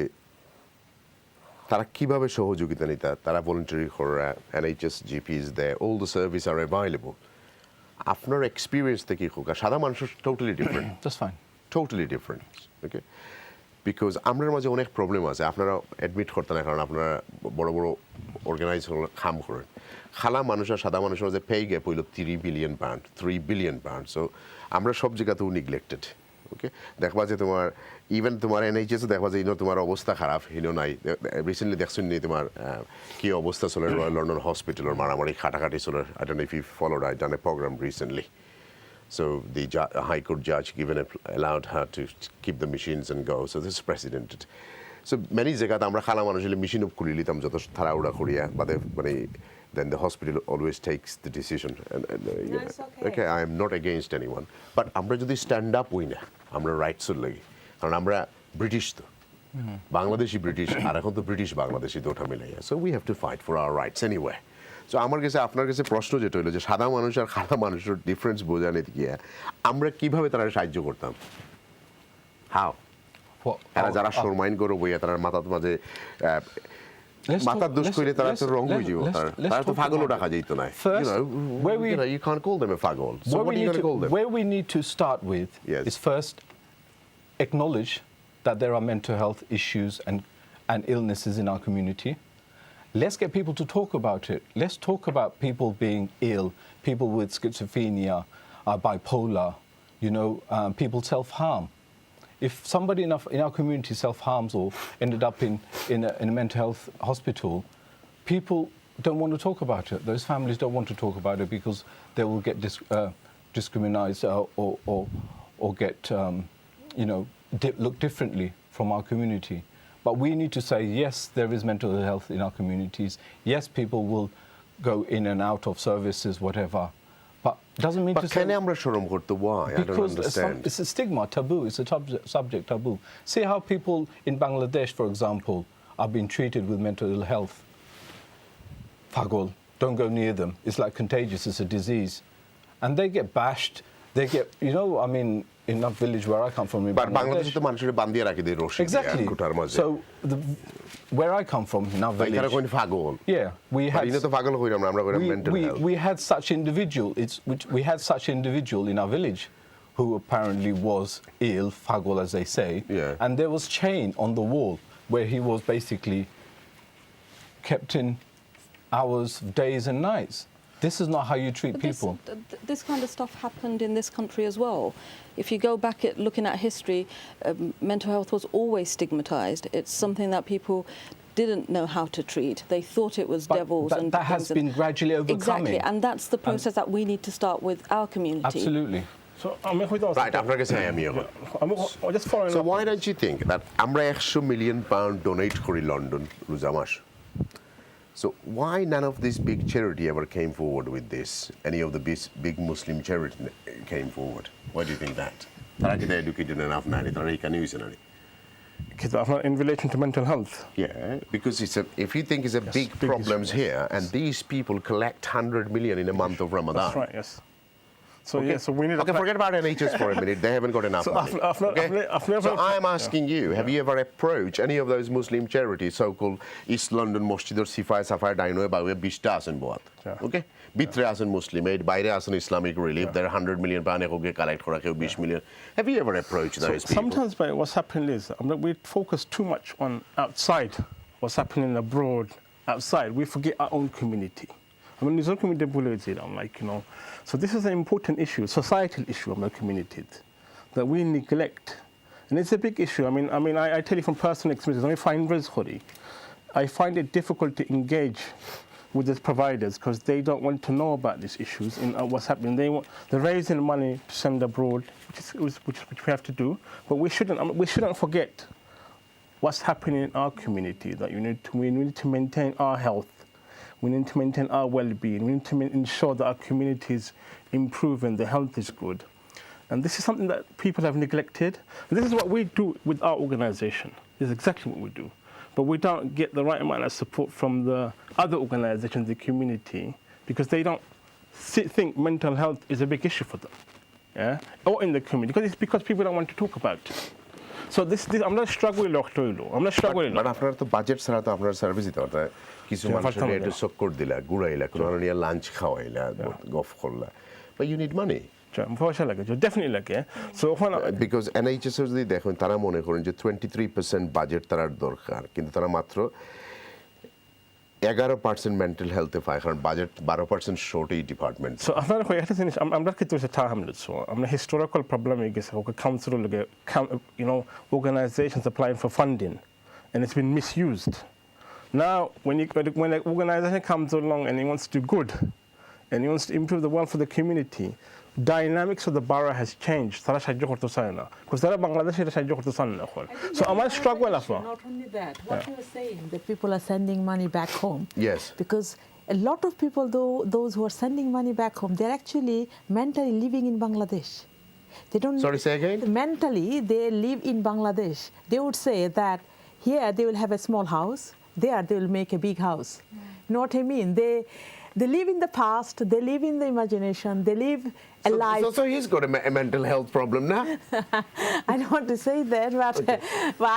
তারা কিভাবে সহযোগিতা নিতা, তারা ভলান্টারি করা, NHS GPs there, all the services are available. আপনার এক্সপিরিয়েন্স থেকে হোক, সাদা মানুষের totally different. That's fine. Totally different. Okay. Because আপনার মাঝে অনেক প্রবলেম আছে. আপনারা অ্যাডমিট করতে না, কারণ আপনারা বড় বড় অর্গানাইজ কাম করেন. খালা মানুষ আর সাদা মানুষের মাঝে পে গ্যাপ হইল 3 বিলিয়ন পাউন্ড. সো আমরা সব জায়গাতেও নিগলেক্টেড. ওকে, দেখবা যে তোমার ইভেন তোমার NHS দেখবা যে তোমার অবস্থা খারাপ হিনো নাই. রিসেন্টলি দেখছেন নি তোমার কি অবস্থা চলে রয়্যাল লন্ডন হসপিটালের মারামারি খাটাখাটি চলে. I don't know if you followed, I done a program recently. So the High Court judge allowed her to keep the machines and go. So this is precedented. So many জায়গাতে আমরা খালা মানুষ হলে মেশিন অফ করে নিতাম যত তাড়াহুড়া করিয়া বাদে মানে then the hospital always takes the decision. You know, okay, I am not against anyone. But আমরা যদি স্ট্যান্ড আপ হই না আমরা রাইটসের লাগি কারণ আমরা ব্রিটিশ তো বাংলাদেশি ব্রিটিশ আর এখন তো ব্রিটিশ বাংলাদেশি দুটো মিলাইয়া so we have to fight for our rights anyway so আমার কাছে আপনার কাছে প্রশ্ন যেটা হলো যে সাদা মানুষ আর খাদা মানুষের ডিফারেন্স বোঝানো গিয়ে আমরা কিভাবে তারা সাহায্য করতাম হাউ তারা যারা শর্মাইন করে বইয়া তারা মাথার মাঝে মাথার দোষ করে তারা তো রং হয়ে যাবে তারা তো পাগলও ডাকা যেত না you can't call them a পাগল so what are you going to call them where we need to start with is first acknowledge that there are mental health issues and illnesses in our community. Let's get people to talk about it. Let's talk about people being ill, people with schizophrenia, bipolar, you know, people self-harm. If somebody in our community self-harms or ended up in a mental health hospital, people don't want to talk about it. Those families don't want to talk about it because they will get discriminated or get, you know, look differently from our community. But we need to say, yes, there is mental health in our communities. Yes, people will go in and out of services, whatever. But doesn't mean to say... Why? I don't understand. It's a stigma, taboo. It's a subject taboo. See how people in Bangladesh, for example, are being treated with mental ill health. Fagol, don't go near them. It's like contagious. It's a disease. And they get bashed. They get, you know, I mean, in that village where I come from in Bangladesh. Exactly. So where I come from in our village. Yeah, we had such individual in our village who apparently was ill, fagol as they say, and there was chain on the wall where he was basically kept in hours, days and nights. This is not how you treat people. This kind of stuff happened in this country as well. If you go back at looking at history, mental health was always stigmatized. It's something that people didn't know how to treat. They thought it was devils. But that has been gradually overcoming. Exactly, and that's the process that we need to start with our community. Absolutely. So, right, after I say I'm here. So why don't you think that আমরা £100 million donate করি London রোজামাস? So why none of this big charity ever came forward with this? Any of the big Muslim charity came forward? Why do you think that? They're educated enough now. In relation to mental health? Yeah, because if you think it's a big problems here, and these people collect 100 million in a month of Ramadan. That's right, yes. So so we need. Okay, forget about NHS for a minute. They haven't got enough money. So I'm asking you: have you ever approached any of those Muslim charities, so-called East London Moshud or Safar Dino, about where Bishta and what? Okay, Bitre as in Muslim aid, Baire as an Islamic relief. There are 100 million pound collect for 20 million. Have you ever approached those people? Sometimes, what's happening is we focus too much on outside, what's happening abroad, outside. We forget our own community. I mean, there's no community bullies. I'm like, you know. So this is an important issue, societal issue of the community that we neglect, and it's a big issue. I mean, I tell you from personal experience. I find it difficult to engage with the providers because they don't want to know about these issues and what's happening. They're raising money to send abroad, which we have to do, but we shouldn't forget what's happening in our community. That we need to maintain our health. We need to maintain our well-being. We need to ensure that our communities improve and the health is good. And this is something that people have neglected. And this is what we do with our organisation. This is exactly what we do. But we don't get the right amount of support from the other organisations in the community because they don't think mental health is a big issue for them, or in the community. Because people don't want to talk about it. So this I'm not struggling. I'm not struggling. But after the budget, after service, কিছু মানুষের একটু চক্কর দিলা ঘুরাইলা কোনো নিয়ে লাঞ্চ খাওয়াইলা গফ করলা but you need money definitely লাগে so because NHS যদি দেখুন তারা মনে করেন যে 23% বাজেট তার দরকার কিন্তু তারা মাত্র 11% মেন্টাল হেলথে পায় কারণ বাজেট 12% শর্ট এই ডিপার্টমেন্ট so আপনারা কই একটা জিনিস আমরা কিন্তু সেটা হামলত so আমরা historical problem is council you know organizations applying for funding and it's been misused. Now, when an organisation comes along and he wants to do good, and he wants to improve the world for the community, dynamics of the borough has changed. তারা সাহায্য করতে চায় না, because তারা বাংলাদেশে এটা সাহায্য করতে চান না এখন. So আমার struggle আছে. Not only that, what you were saying, that people are sending money back home. Yes. Because a lot of people, those who are sending money back home, they're actually mentally living in Bangladesh. They don't. Sorry, say again? Mentally, they live in Bangladesh. They would say that here they will have a small house, there they will make a big house. You know what I mean? They live in the past, they live in the imagination, they live a life. So he's got a mental health problem now. I don't want to say that, but, but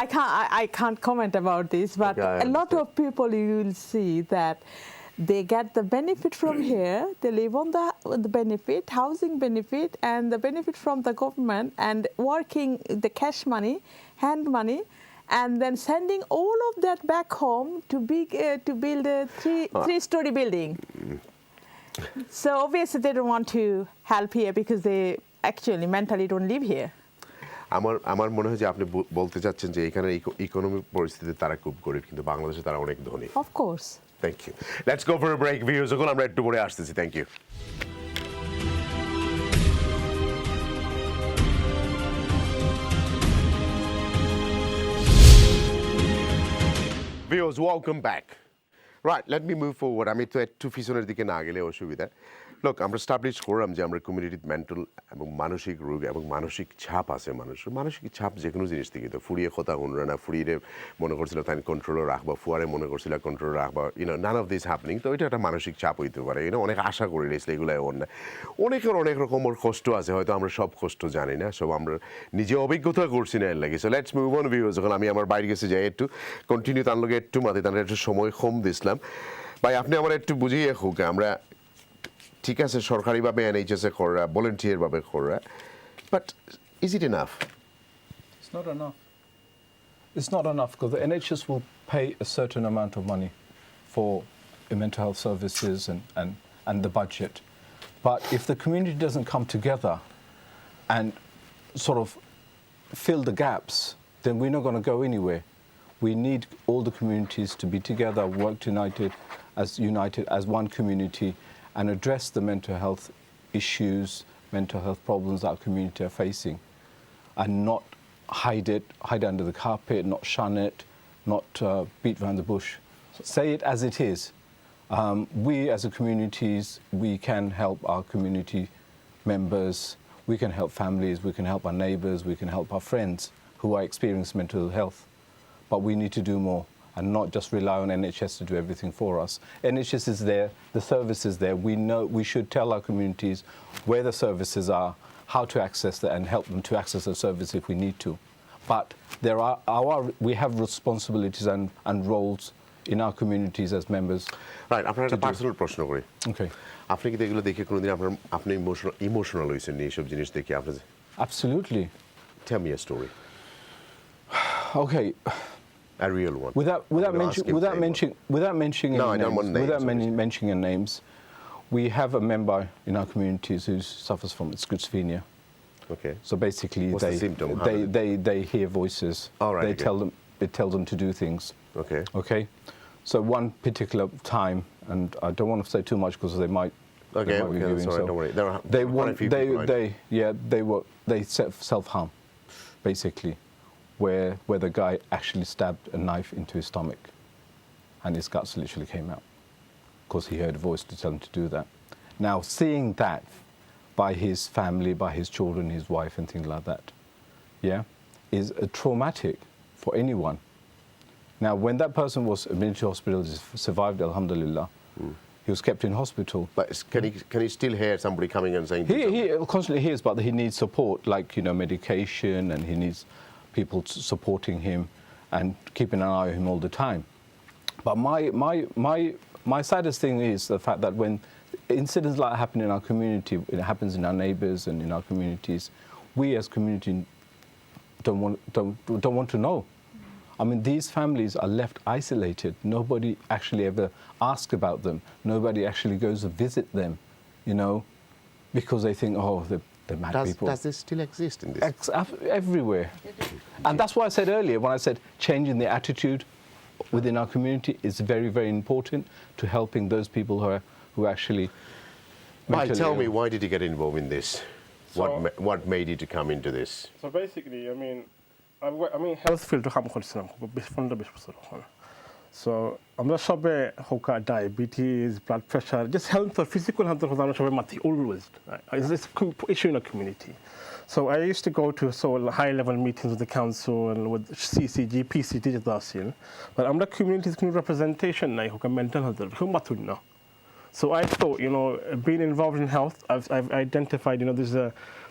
I can't comment about this. But Okay, a lot of people, you will see that they get the benefit from here, they live on the benefit, housing benefit, and the benefit from the government, and working the cash money, hand money, and then sending all of that back home to build a three-story building. So obviously they don't want to help here because they actually mentally don't live here. আমার মনে হয় যে আপনি বলতে চাচ্ছেন যে এখানে ইকোনমিক পরিস্থিতি তারা খুব গরিব, কিন্তু বাংলাদেশে তারা অনেক ধনী. Of course. Thank you. Let's go for a break. Viewers, আমরা একটু পরে আসতেছি. Thank you. Viewers, welcome back. Right, let me move forward. আমি তো একটু পিছনের দিকে না গেলে অসুবিধা. লোক আমরা স্টাবলিশ করলাম যে আমরা কমিউনিটির মেন্টাল এবং মানসিক রোগ এবং মানসিক ছাপ আছে মানুষের. মানসিক ছাপ যে কোনো জিনিস থেকে তো ফুরিয়ে কথা শুনরা না, ফুরিয়ে মনে করছিল তাই কন্ট্রোলে রাখবা, ফুয়ারে মনে করছিল কন্ট্রোলে রাখবা, নান অফ দিস হ্যাপনিং. তো এটা একটা মানসিক চাপ হইতে পারে. অনেক আশা করে রয়েছিল এগুলো এমন না. অনেকের অনেক রকমের কষ্ট আছে, হয়তো আমরা সব কষ্ট জানি না, সব আমরা নিজে অভিজ্ঞতা করছি না এর লাগে. So let's move on viewers. যখন আমি আমার বাইরে গেছে যাই একটু কন্টিনিউ তার লগে একটু মাতি তার একটু সময় কম দিছিলাম. ভাই আপনি আমার একটু বুঝিয়ে হোক, আমরা ঠিক আছে সরকারিভাবে এনএইচএসে করা, ভলেন্টিয়ারভাবে করা, but is it enough? It's not enough. It's not enough because the NHS will pay a certain amount of money for mental health services and the budget. But if the community doesn't come together and sort of fill the gaps, then we're not going to go anywhere. We need all the communities to be together, work united as one community, and address the mental health issues, mental health problems our community are facing, and not hide it under the carpet, not shun it, not beat around the bush. Say it as it is. We as a communities, we can help our community members, we can help families, we can help our neighbours, we can help our friends who are experiencing mental health. But we need to do more and not just rely on NHS to do everything for us. NHS is there, the service is there. We know we should tell our communities where the services are, how to access that, and help them to access the service if we need to. But we have responsibilities and roles in our communities as members. Right, আপনার একটা পার্সোনাল প্রশ্ন করি. Okay. আপনি কি এগুলো দেখে কোনোদিন আপনি ইমোশনাল হয়েছেন এইসব জিনিস দেখে? আপনি Absolutely. Tell me a story. Okay. A real one. Without mentioning names, we have a member in our communities who suffers from schizophrenia. Okay. So basically, what's the symptom? They hear voices. All right. It tells them to do things. Okay. Okay. So one particular time, and I don't want to say too much because they might. Okay. Sorry, don't worry. They self-harm, basically. Where the guy actually stabbed a knife into his stomach and his guts literally came out because he heard a voice to tell him to do that. Now, seeing that by his family, by his children, his wife and things like that, is traumatic for anyone. Now, when that person was admitted to hospital, survived, alhamdulillah, he was kept in hospital. But can he still hear somebody coming and saying? He constantly hears, but he needs support, like, medication, and he needs people supporting him and keeping an eye on him all the time. But my saddest thing is the fact that when incidents like that happen in our community, it happens in our neighbours and in our communities, we as community don't want to know. I mean, these families are left isolated. Nobody actually ever asks about them. Nobody actually goes to visit them, because they think, oh, they're mad people. Does this still exist in this? Everywhere. And that's why I said earlier, when I said changing the attitude within our community is very, very important to helping those people who actually mentally tell me, ill. why did you get involved in this? What made you to come into this? So basically, I mean, health field to ham করছিলাম খুব 15-20 বছর ওখানে। So আমরা সবে হোকা diabetes, blood pressure, just health or physical health আমরা সবে মাথি always. It's this issue in the community. So I used to go to high level meetings with the council and with CCG, PCT Dasil. But আমরা communities কোনো representation নাই হোকা mental health খুব মাথুন না। So I thought, being involved in health, I've identified,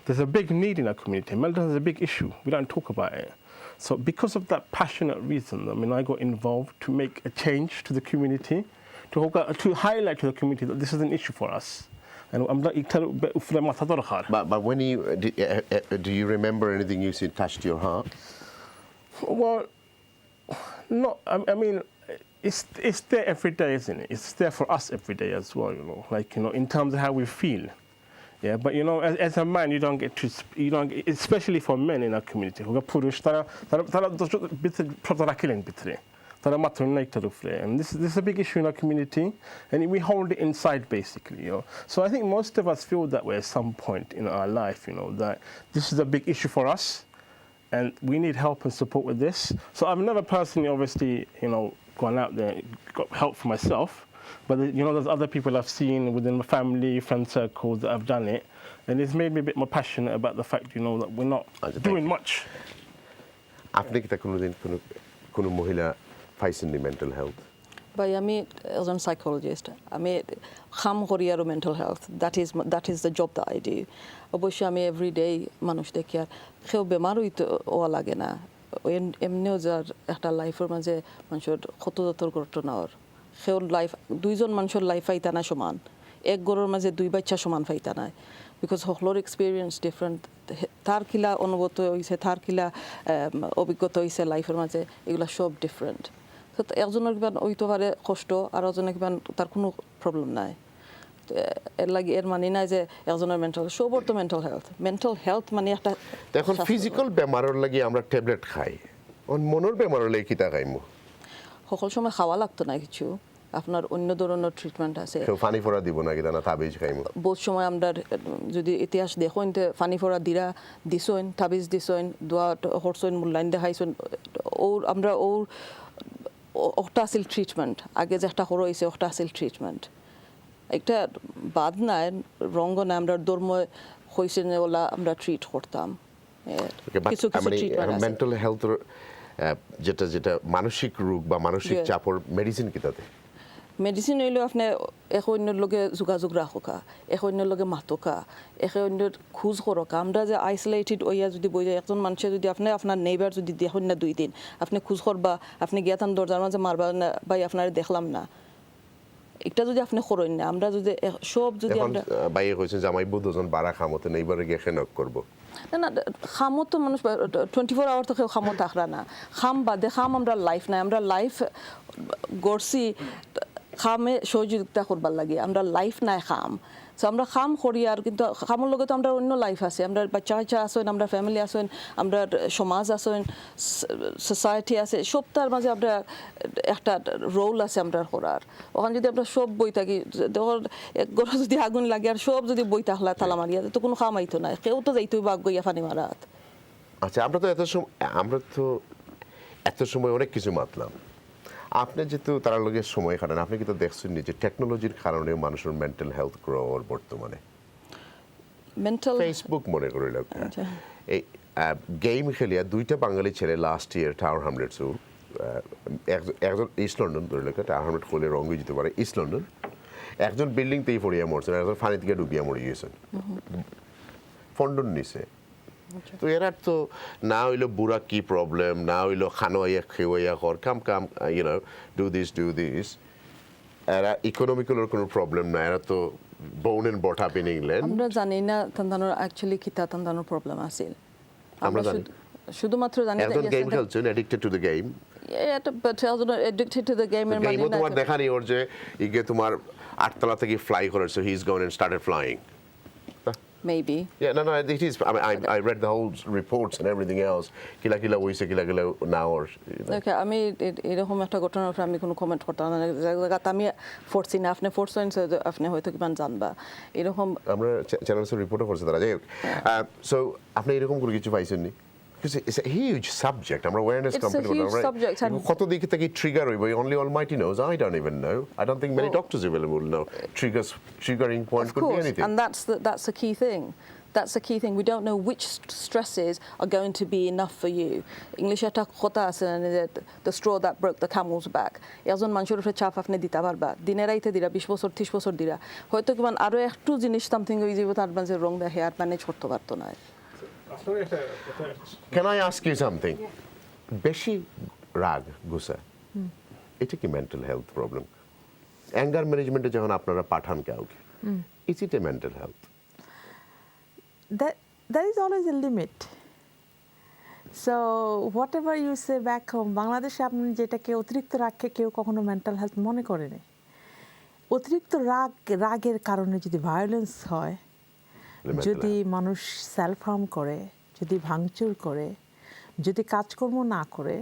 there's a big need in our community. Mental health is a big issue. We don't talk about it. So because of that passionate reason, I got involved to make a change to the community, to highlight to the community that this is an issue for us. And But when do you remember anything you said touched your heart? Well, no, I mean, it's there every day, isn't it? It's there for us every day as well, in terms of how we feel. Yeah, but as a man, you don't get to, especially for men in our community, who are Purush, and this is a big issue in our community, and we hold it inside basically. So I think most of us feel that way at some point in our life, that this is a big issue for us, and we need help and support with this. So I've never personally, obviously, gone out there, got help for myself. But there's other people I've seen within my family, friend circles that have done it, and it's made me a bit more passionate about the fact, that we're not doing much. আপনি কি তা কোনোদিন কোনো মহিলা পাইছেননি মেন্টাল হেলথ? By আমি as a psychologist, আমি খাম করি আর mental health. That is the job that I do. অবশ্যই আমি every day মানুষ দেখি আর কেউ বেমার হইতে ওয়া লাগে না। এমনিও যার একটা লাইফের মাঝে মানুষের কত ঘটনা ওর সেও লাইফ দুইজন মানুষের লাইফ ফাইতা না সমান, এক গড়ের মাঝে দুই বাচ্চা সমান ফাইতা নাই, বিকজ সকলের এক্সপিরিয়েন্স ডিফারেন্ট, তার কিলা অনুভূত হয়েছে, তার কিলা অভিজ্ঞতা হয়েছে লাইফের মাঝে, এগুলা সব ডিফারেন্ট। তো একজনের কিবা হইতে পারে কষ্ট আর একজনের কিবা তার কোনো প্রবলেম নাই, এর লাগে এর মানে নাই যে একজনের মেন্টাল, সবর তো মেন্টাল হেলথ মানে একটা। এখন ফিজিক্যাল বেমারের লাগি আমরা ট্যাবলেট খাই, মনের বেমারের লাগি কিতা খাইমু? সকল সময় খাওয়া লাগতো না কিছু, আপনার অন্য ধরনের ট্রিটমেন্ট আছে। পানি ফোড়া দিব না কিনা তাবিজ খাইমু? বহুত সময় আমরা যদি ইতিহাস দেখুন পানি ফোড়া দিরা দিছইন, তাবিজ দিছইন, দোয়া হরছইন, মূল্যায়ন দেখাইছইন, আমরা ওটা আছিল ট্রিটমেন্ট। আগে যে একটা হর হয়েছে ওটা আছিল ট্রিটমেন্ট, একটা বাদ নাই রঙ্গ নাই, আমরা ধর্ম হয়েছে ওলা আমরা ট্রিট করতাম। কিছু কিছু ট্রিটমেন্ট আছে। মেন্টাল হেলথ যেটা মানসিক রোগ বা মানসিক চাপর মেডিসিন কি তাতে? মেডিসিন হইলেও আপনি এক অন্যের লগে যোগাযোগ রাখোকা, এক অন্যের লগে মাতোকা, এক অন্যের খোঁজ করোকা। আমরা যে আইসোলেটেড হইয়া যদি বই যায়, একজন মানুষের যদি আপনি আপনার নেইবার যদি দেখুন না 2 দিন, আপনি খোঁজ করবা, আপনি গিয়াতান দরজার মাঝে মারবা না ভাই আপনার দেখলাম না, এটা যদি আপনি করেন না, আমরা যদি সব যদি আমরা বাইরে কইছেন যে আমি 2 জন বাড়া খামতে নেইবারে গিয়ে খেনক করব না, খামও তো মানুষ 24 আওয়ার তো কেউ খামও থাকরা না। খাম বাদে খাম আমরা লাইফ নাই, আমরা লাইফ গড়ছি খামে সহযোগিতা করবার লাগে, আমরা লাইফ নাই খাম। সো আমরা খাম করি আর কিন্তু খামের লগে তো আমরা অন্য লাইফ আছে, আমরা বাচ্চা কাচ্চা আসেন, আমরা ফ্যামিলি আসেন, আমরা সমাজ আসেন, সোসাইটি আছে, সবটার মাঝে আমরা একটা রোল আছে আমরা করার। ওখানে যদি আমরা সব বই থাকি, ধর এক গড়ে যদি আগুন লাগে আর সব যদি বই থাকলা তালা মারিয়া তো কোনো খাম আইতো না, কেউ তো যাইতো বাঘ গইয়া ফানি মারাত। আচ্ছা, আমরা তো এত সময় অনেক কিছু মাতলাম। আপনি যেহেতু তার লগে সময় কাটান, আপনি কিন্তু দেখছেন যে টেকনোলজির কারণে মানুষের মেন্টাল হেলথ গ্রোর বর্তমানে ফেসবুক মনে করি এই গেম খেলিয়া 2টা বাঙালি ছেলে লাস্ট ইয়ার টাওয়ার হ্যামলেটস, একজন ইস্ট লন্ডন ধরে লেখা টাওয়ার হ্যামলেট খুলে রঙে যেতে পারে ইস্ট লন্ডন, একজন বিল্ডিংতেই পড়িয়া মরছেন, একজন ফানি থেকে ডুবিয়া মরে গিয়েছেন ফন্ডন নিচে। তো এরা তো না হইলো বুড়া কি প্রবলেম, না হইলো খানোয়া খেওয়া কর কাম ডু দিস, এরা ইকোনমিক্যাল কোনো প্রবলেম না, এরা তো born and brought up in England. আমরা জানি না তান্দানোর অ্যাকচুয়ালি কি তান্দানোর প্রবলেম আছে, আমরা জানি শুধুমাত্র জানি একজন গেম খেলছেন, অ্যাডিক্টেড টু দ্য গেম, এটা but addicted to the game এর মানে না তোমার দেখানি ওর যে ইগে তোমার 8 তলা থেকে ফ্লাই করে, so he is going and started flying. maybe. Yeah, no, it is. I mean, I read the whole reports and everything else. Kila kila hoise, kila kila now or. Okay, আমি এরকম একটা ঘটনার উপর আমি কোনো কমেন্ট করতাম না, জায়গাতে আমি ফোর্সি না, আপনি ফোর্সেন আপনি হয়তো কিমান জানবা এরকম। আমরা চ্যানেলসের রিপোর্টও করছি তারা, যাই হোক। সো আপনি এরকম করে কিছু পাইছেননি? Because it's a huge subject. I'm awareness company. It's a huge subject. কত দিকে থেকে trigger হইব? Only Almighty knows. I don't even know. I don't think many doctors even will know. Triggering point could be anything. And that's the key thing. That's the key thing. We don't know which stresses are going to be enough for you. English একটা কথা আছে, the straw that broke the camel's back. একজন মানুষের উপরে চাপ আপনি দিতে পারবা, দিনে রাইতে দিরা, 20 বছর 30 বছর দিরা, হয়তো কিমান আরো একটু জিনিস সামথিং হয়ে যাবে, তার মাঝে রং দেখে আর ম্যানেজ করতে পারতো না। Can I ask you something? বেশি রাগ গুসা এটা কি মেন্টাল হেলথ প্রবলেম? অ্যাঙ্গার ম্যানেজমেন্টে যখন আপনারা পাঠান কাউকে, is it a mental health? There is always a limit. So whatever you say back home, বাংলাদেশে আপনি যেটাকে অতিরিক্ত রাগকে কেউ কখনো মেন্টাল হেলথ মনে করেনি। অতিরিক্ত রাগের কারণে যদি ভায়োলেন্স হয়, যদি মানুষ সেলফ হার্ম করে, যদি ভাঙচুর করে, যদি কাজকর্ম না করে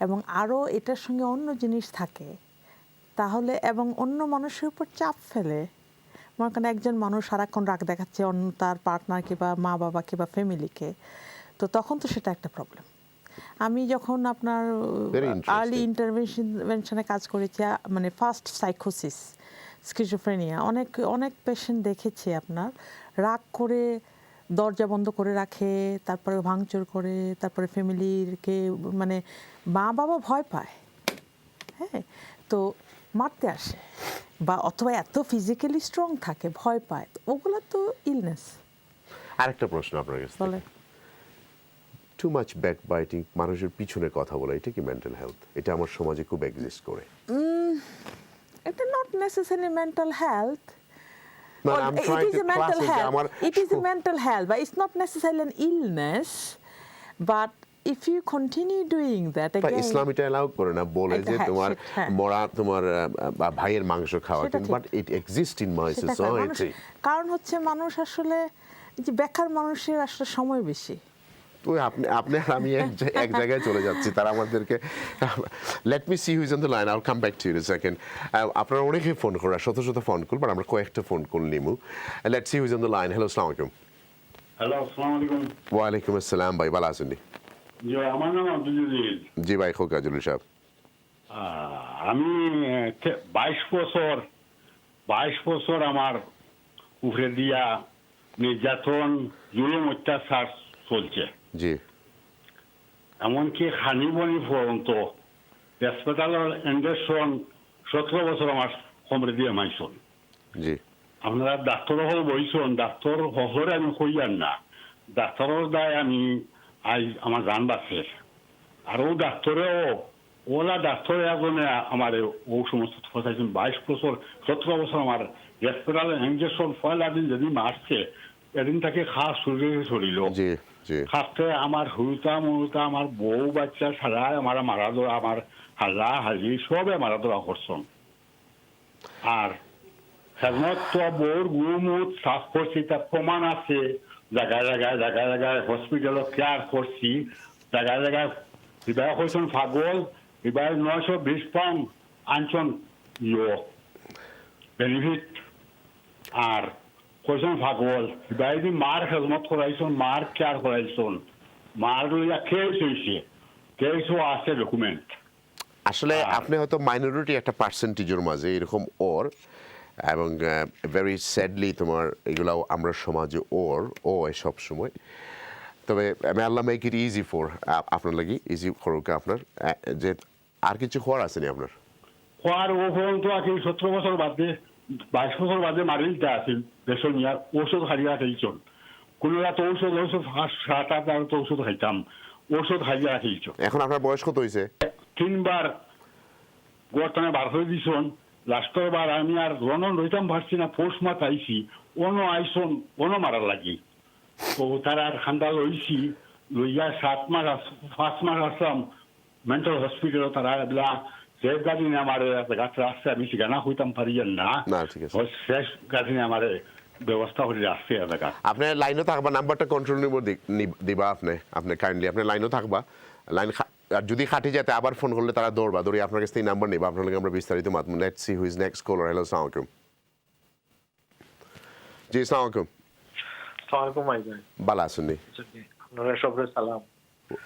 এবং আরও এটার সঙ্গে অন্য জিনিস থাকে, তাহলে এবং অন্য মানুষের উপর চাপ ফেলে, মনে করেন একজন মানুষ সারাক্ষণ রাগ দেখাচ্ছে অন্য তার পার্টনারকে বা মা বাবাকে বা ফ্যামিলিকে, তো তখন তো সেটা একটা প্রবলেম। আমি যখন আপনার আর্লি ইন্টারভেনশনে কাজ করেছি, মানে ফার্স্ট সাইকোসিস, স্কিজোফ্রেনিয়া, অনেক পেশেন্ট দেখেছি আপনার রাগ করে দরজা বন্ধ করে রাখে, তারপরে ভাঙচুর করে, তারপরে ফ্যামিলিকে মানে মা বাবা ভয় পায়, হ্যাঁ, তো মারতে আসে বা অথবা এত ফিজিক্যালি স্ট্রং থাকে, ভয় পায়, ওগুলো তো ইলনেস। আরেকটা প্রশ্ন আপনার কাছে, বলে টু মাচ ব্যাক বাইটিং, মানুষের পিছনে কথা বলা, এটা কি মেন্টাল হেলথ? এটা আমার সমাজে খুব এক্সিস্ট করে। এটা not necessary mental health. Well, it is a mental health. It is a mental health, but it's not necessarily an illness. But if you continue doing that again, ইসলাম এটা অ্যালাউ করে না, বলে যে তোমার মরা তোমার ভাইয়ের মাংস খাওয়া, but it exist in my society. কারণ হচ্ছে মানুষ আসলে যে বেকার মানুষের আসলে সময় বেশি। তো আপনি আমি এক জায়গায় চলে যাচ্ছি, তারা আমাদেরকে let me see who's on the line, I will come back to you in a second. আপনারা অনেকে ফোন করা, শত শত ফোন কল, বাট আমরা কয়েকটা ফোন কল নিমু। Let's see who's on the line. Hello, আসসালামু আলাইকুম। হ্যালো, আসসালামু আলাইকুম। ওয়ালাইকুম আসসালাম ভাই, ভালো আছেন? জি, আমার নাম আব্দুল জলিল। জি ভাই, খোকা জলিল সাহেব। আমি 22 বছর আমার উপরে দিয়া নির্যাতন, জুলুম, অত্যাচার চলছে। জি, এমনকি খানিবনি পর্যন্ত হাসপাতালের ইঞ্জেকশন 17 বছর আমার কমরে দিয়ে মাইছন। জি, আপনারা ডাক্তার হল বইছেন, ডাক্তার হরে আমি কইয়ার না, ডাক্তারের দায় আমি আমার জান বাঁচে। আর ও ডাক্তারেও ওলা ডাক্তার এজনে আমার ও সমস্ত ফসাইছেন। 22 বছর 17 বছর আমার হাসপাতালের ইঞ্জেকশন পয়লা দিন যেদিন মারছে, এদিন তাকে খাস শরীর খাতে আমার হুলতা মুলতা, আমার বউ বাচ্চা সারা আমার মারা ধরা, আমার হাল্লা হাজি সবে মারা ধরা করছেন। আর হেলমেট তো বউর গুমুত সাফ করছি, তার প্রমাণ আছে, জায়গায় জায়গায় জায়গায় জায়গায় হসপিটালে কেয়ার করছি, জায়গায় জায়গায় বিবাহ হয়েছেন পাগল, বিবাহ 920 পাউন্ড আনছেন বেনিফিট। আর কইছেন পাগল, বিবাহ মার হেলমেট করাইছেন, মার কেয়ার করাইছেন, মার লইয়া কেস হয়েছে, কেসও আছে ডকুমেন্ট। আসলে আপনি হয়তো মাইনরিটি একটা পার্সেন্টেজের মাঝে এরকম ওর, এবং ভেরি স্যাডলি তোমার এগুলাও আমরা সমাজে ও সব সময়। তবে আমি আল্লাহ মেক ইট ইজি ফর আপনার লাগি, ইজি করুক আপনার, যে আর কিছু খোয়ার আসেনি আপনার? খোয়ার ও পর্যন্ত আছে 17 বছর বাদে, 22 বছর বাদে মারিলটা আছে দেশ নিয়ে ঔষধ হারিয়া খেয়েছেন। কোনো রাত ঔষধ 7-8 ঔষধ খাইতাম, ঔষধ হারিয়া খেয়েছেন। এখন আপনার বয়স কত হয়েছে? 3 বার গর্তনে বার হয়ে দিছেন। লাস্টের বার আমি আর রনন রইতাম পারছি না, পৌষ মাস আইসি, অন্য আইসন অন্য মারার লাগি। তো তারা আর খান্দা লইছি, লইয়া 5 মাস আসলাম মেন্টাল হসপিটাল। তারা এগুলা শেষ গাড়ি নিয়ে আমার গাছ রাস্তায় আমি ঠিকানা হইতাম পারি না, শেষ গাড়ি নিয়ে আমার ব্যবস্থা করে রাখছে এলাকা আপনি লাইনও থাকবা নাম্বারটা কন্ট্রোল নিব দিবা আপনি কাইন্ডলি আপনি লাইনও থাকবা লাইন আর যদি খাটি যেতে আবার ফোন করলে তারা দৌড়বা দৌড়ি আপনার কাছ থেকে নাম্বার নেবা আপনার আমরা বিস্তারিত মাতমু let's see who is next caller hello আসসালামু আলাইকুম জি আসসালামু আলাইকুম আসসালামু আলাইকুম ভালো আছেন নি আপনারা সবাই সালাম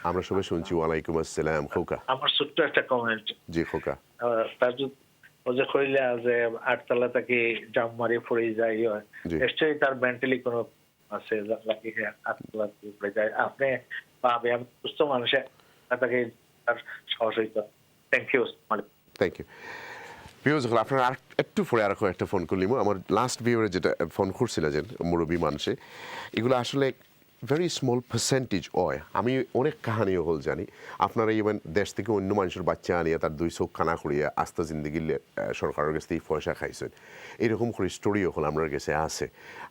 আমরা সবাই শুনছি ওয়ালাইকুম আসসালাম খোকা আমার ছোট্ট একটা কমেন্ট জি খোকা তাজুদ ও যে কইলা যে আটতলা থেকে জাম মারি পড়ে যায় নিশ্চয়ই তার মেন্টালি কোনো আছে লাগে আটতলা থেকে পড়ে যায় আপনি পাবে সুস্থ মানুষের তাকে তার সাহস হইতো থ্যাংক ইউ ভিউজ আপনার আর একটু পরে আর একটা ফোন করলিম আমার লাস্ট ভিউরে যেটা ফোন করছিল যে মুরব্বী মানুষে এগুলো আসলে ভেরি স্মল পার্সেন্টেজ হয় আমি অনেক কাহানিও হল জানি আপনারা ইভেন দেশ থেকে অন্য মানুষের বাচ্চা আনিয়ে তার দুই চোখ খানা করিয়া আস্তা জিন্দগি সরকারের কাছ থেকে পয়সা খাইছেন এরকম করে স্টোরিও হল আমার কাছে আছে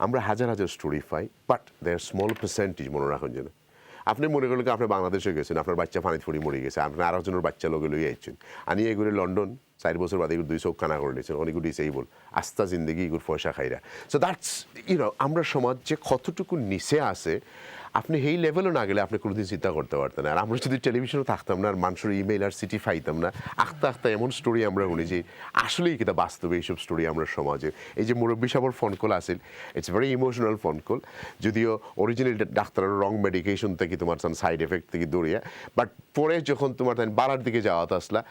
আমরা হাজার হাজার স্টোরি পাই বাট দেয়ার স্মল পার্সেন্টেজ মনে রাখুন যেন আপনি মনে করলেন আপনি বাংলাদেশে গেছেন আপনার বাচ্চা পানিতে পড়ে মরে গেছে আপনি আরো জনের বাচ্চা লোকে লইয়ে আইছেন আনি এগুলো লন্ডন 4 বছর বাদে দুই চোখ কানা করে নিয়েছেন অনেকগুলো ডিসেবল আস্তা জিন্দগি এগুলো পয়সা খাইরা সো দ্যাটস আমরা সমাজ যে কতটুকু নিচে আছে আপনি এই লেভেলও না গেলে আপনি কোনোদিন চিন্তা করতে পারতেন আর আমরা যদি টেলিভিশনে থাকতাম না আর মানুষের ইমেইল আর চিঠি পাইতাম না আস্তে এমন স্টোরি আমরা শুনি যে আসলেই কিনা বাস্তবে এইসব স্টোরি আমরা সমাজে এই যে মুরব্বী সাহেবের ফোন কল আসেন it's very emotional phone call যদিও অরিজিনাল ডাক্তারের রং মেডিকেশন থেকে তোমার সাইড এফেক্ট থেকে দৌড়িয়া বাট পরে যখন তোমার বাড়ার দিকে যাওয়া আসলা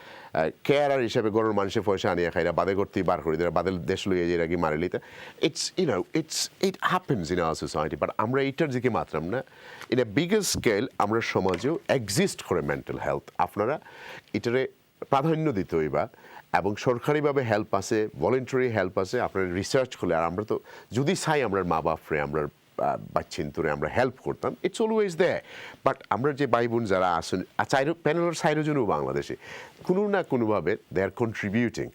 কেয়ারার হিসাবে গরুর মানুষের পয়সা আনিয়ে খাইরা বাদে করতেই বার করে দেয় বাদে দেশ লইয়ে যে রাখি মারে লিতে it happens in our society but আমরা এইটার দিকে মাত্রাম না ইন এ বিগার স্কেল আমরা সমাজেও এক্সিস্ট করে মেন্টাল হেলথ আপনারা এটারে প্রাধান্য দিতে হইবা এবং সরকারিভাবে হেল্প আছে ভলেন্টারি হেল্প আছে আপনারা রিসার্চ করলে আর আমরা তো যদি চাই আমরা মা বাপরে আমরা বাচ্চিন্তরে আমরা হেল্প করতাম ইটস অলওয়েজ দেয় বাট আমরা যে ভাই বোন যারা আসেন প্যানেলের সাইরোজনও বাংলাদেশে কোনো না কোনোভাবে দে আর কন্ট্রিবিউটিং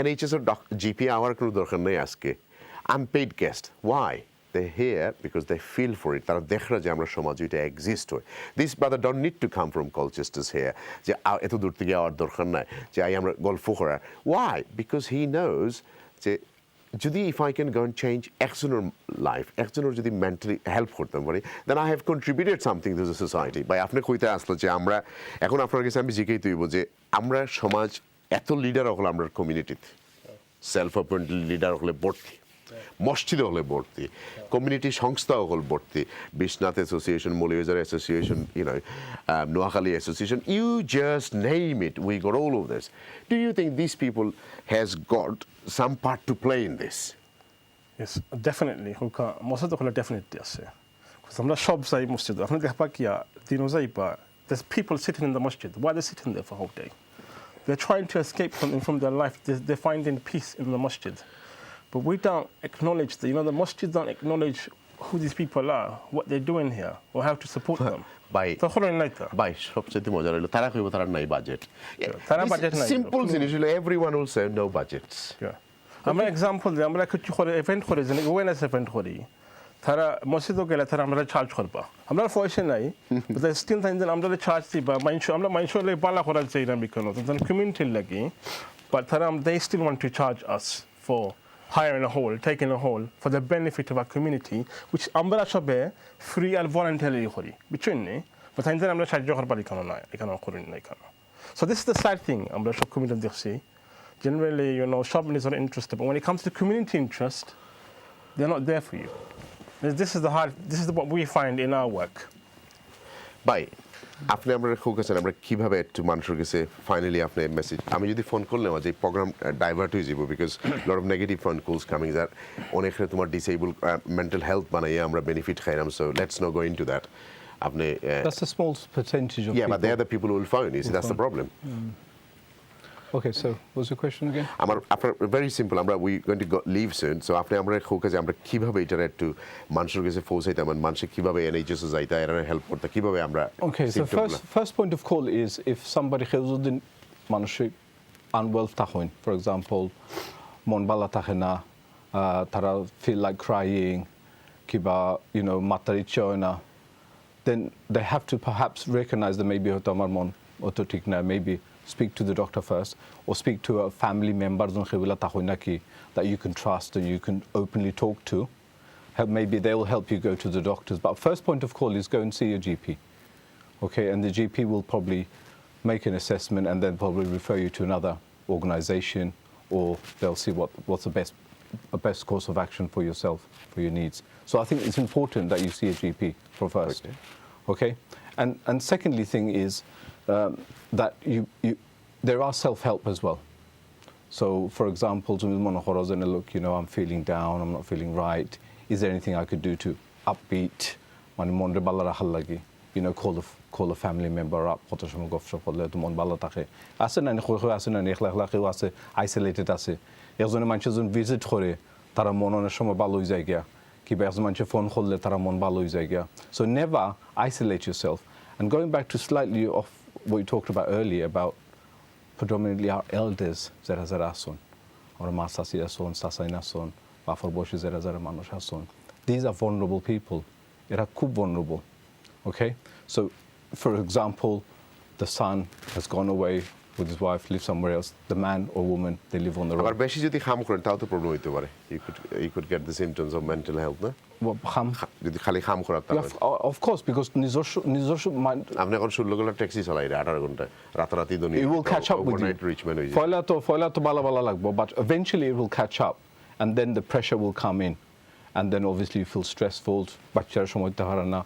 NHS-এর জিপি আওয়ার কোনো দরকার নেই আজকে unpaid guest why they here because they feel for it তারা দেখরা যে আমরা সমাজে এটা এক্সিস্ট হয় this brother don't need to come from Colchester here যে এত দূর থেকে যাওয়ার দরকার নাই যে আমরা গল্প করার ওয়াই বিকজ হি নোজ যে যদি if I can go and change একজনের লাইফ একজনের যদি মেন্টালি হেল্প করতে পারি then I have contributed something to the society বা আপনি কইতে আসলো যে আমরা এখন আপনার কাছে আমি জিজ্ঞেস তুইব যে আমরা সমাজ এত লিডার হল আমরা কমিউনিটিতে সেলফ অ্যাপয়েন্টেড লিডার হলে ভর্তি মসজিদে হলে ভর্তি কমিউনিটি সংস্থা হল ভর্তি Biswanath association Moulvibazar association Noakhali association you just name it we got all of this do you think this people has got some part to play in this Yes, definitely. মসজিদ হলে definitely আছে আমরা সব যাই মসজিদ আপনি দেখবা কি দিনও যাইবা there's people sitting in the masjid why are they sitting there for a whole day they're trying to escape from their life they're finding peace in the masjid. But we don't acknowledge that, the masjid don't acknowledge who these people are, what they're doing here, or how to support them. By সবচেয়ে মজা হলো তারা কইব তারা নাই বাজেট তারা বাজেট নাই সিম্পল জিনিস হলো এভরিওয়ান উইল সে নো বাজেটস আমরা এক্সাম্পল দিই আমরা কিছু করে ইভেন্ট করে জানি ওয়েলনেস ইভেন্ট করি তারা মসজিদও গেলে তারা আমরা চার্জ করবা আমরা পয়সা নাই but there's still things আমরা চার্জ দিবা আমরা মাইনশলে পালা করার চাই না বিকনো তখন কমিউনিটির লাগি but তারা they still want to charge us for hiring a hall, taking a hall for the benefit of our community, which আমরা সবে free and voluntarily করি বুঝছেন নি but তাই আমরা সাহায্য করতে পারি কেন না এখানে করি না এখানে so this is the sad thing আমরা সব কমিউনিটি দেখছি generally সব is not interested but when it comes to community interest they're not there for you this is what we find in our work by আপনি আমরা ফোকাসেন আমরা কিভাবে একটু মানুষের কাছে ফাইনালি আপনি মেসেজ আমি যদি ফোন করলে যে প্রোগ্রাম ডাইভার্ট হয়ে যাব because lot of negative phone calls coming that অনেক তোমার ডিসেবল মেন্টাল হেলথ বানাইয়া আমরা বেনিফিট খাইলাম so let's know go into that আপনি that's a small percentage of yeah but they are the people who will phone you see that's the problem Okay, so what's the question again? After very simple, we going to leave soon. So after আমরা focus আমরা কিভাবে এটা একটু মানুষের কাছে পৌঁছাইতাম আর মানুষ কিভাবে NHS যাইতা এর হেল্প করতে কিভাবে আমরা Okay, so first point of call is if somebody খেজুদিন মানসিক unwell থাকেন, for example, মন ভালো থাকে না, তারা feel like crying, কিবা মাতার ইচ্ছা হয় না, then they have to perhaps recognize that maybe হয়তো আমার মন অত ঠিক না, maybe speak to the doctor first or speak to a family member that you can trust and you can openly talk to maybe they will help you go to the doctors. But first point of call is go and see your GP. Okay, and the GP will probably make an assessment and then probably refer you to another organisation, or they'll see what's the best course of action for yourself, for your needs. So I think it's important that you see a GP for first. Okay? And secondly thing is that there are self-help as well. So for example, look, you know, I'm feeling down, I'm not feeling right. Is there anything I could do to upbeat? You know, call a family member up. Isolated আছে একজনের মানুষ যখন ভিজিট করে তারা মন অনেক সময় ভালো হয়ে যায় গিয়া কিংবা একজন মানুষের ফোন করলে তারা মন ভালো হয়ে যায় গিয়া so never isolate yourself. And going back to slightly off what you talked about earlier about predominantly our elders যারা আছেন our মা চাচি আছেন চাচাই আছেন বাফর বয়সী যারা মানুষ আছেন, these are vulnerable people. এরা খুব vulnerable. Okay, so for example, the son has gone away with his wife, live somewhere else. The man or woman, they live on the road. আবার বেশি যদি খাম করেন তাও তো প্রবলেম হতে পারে. You could get the symptoms of mental health, না? যদি খালি খাম করা তাহলে of course, because নিজস্ব আপনি এখন 16 ঘন্টা ট্যাক্সি চালাই 18 ঘন্টা রাতারাতি দনি it will catch up with you. ফয়লা তো বালা লাগবো, but eventually it will catch up and then the pressure will come in and then obviously you feel stressful, বাচ্চার সময় দিতে পারে না,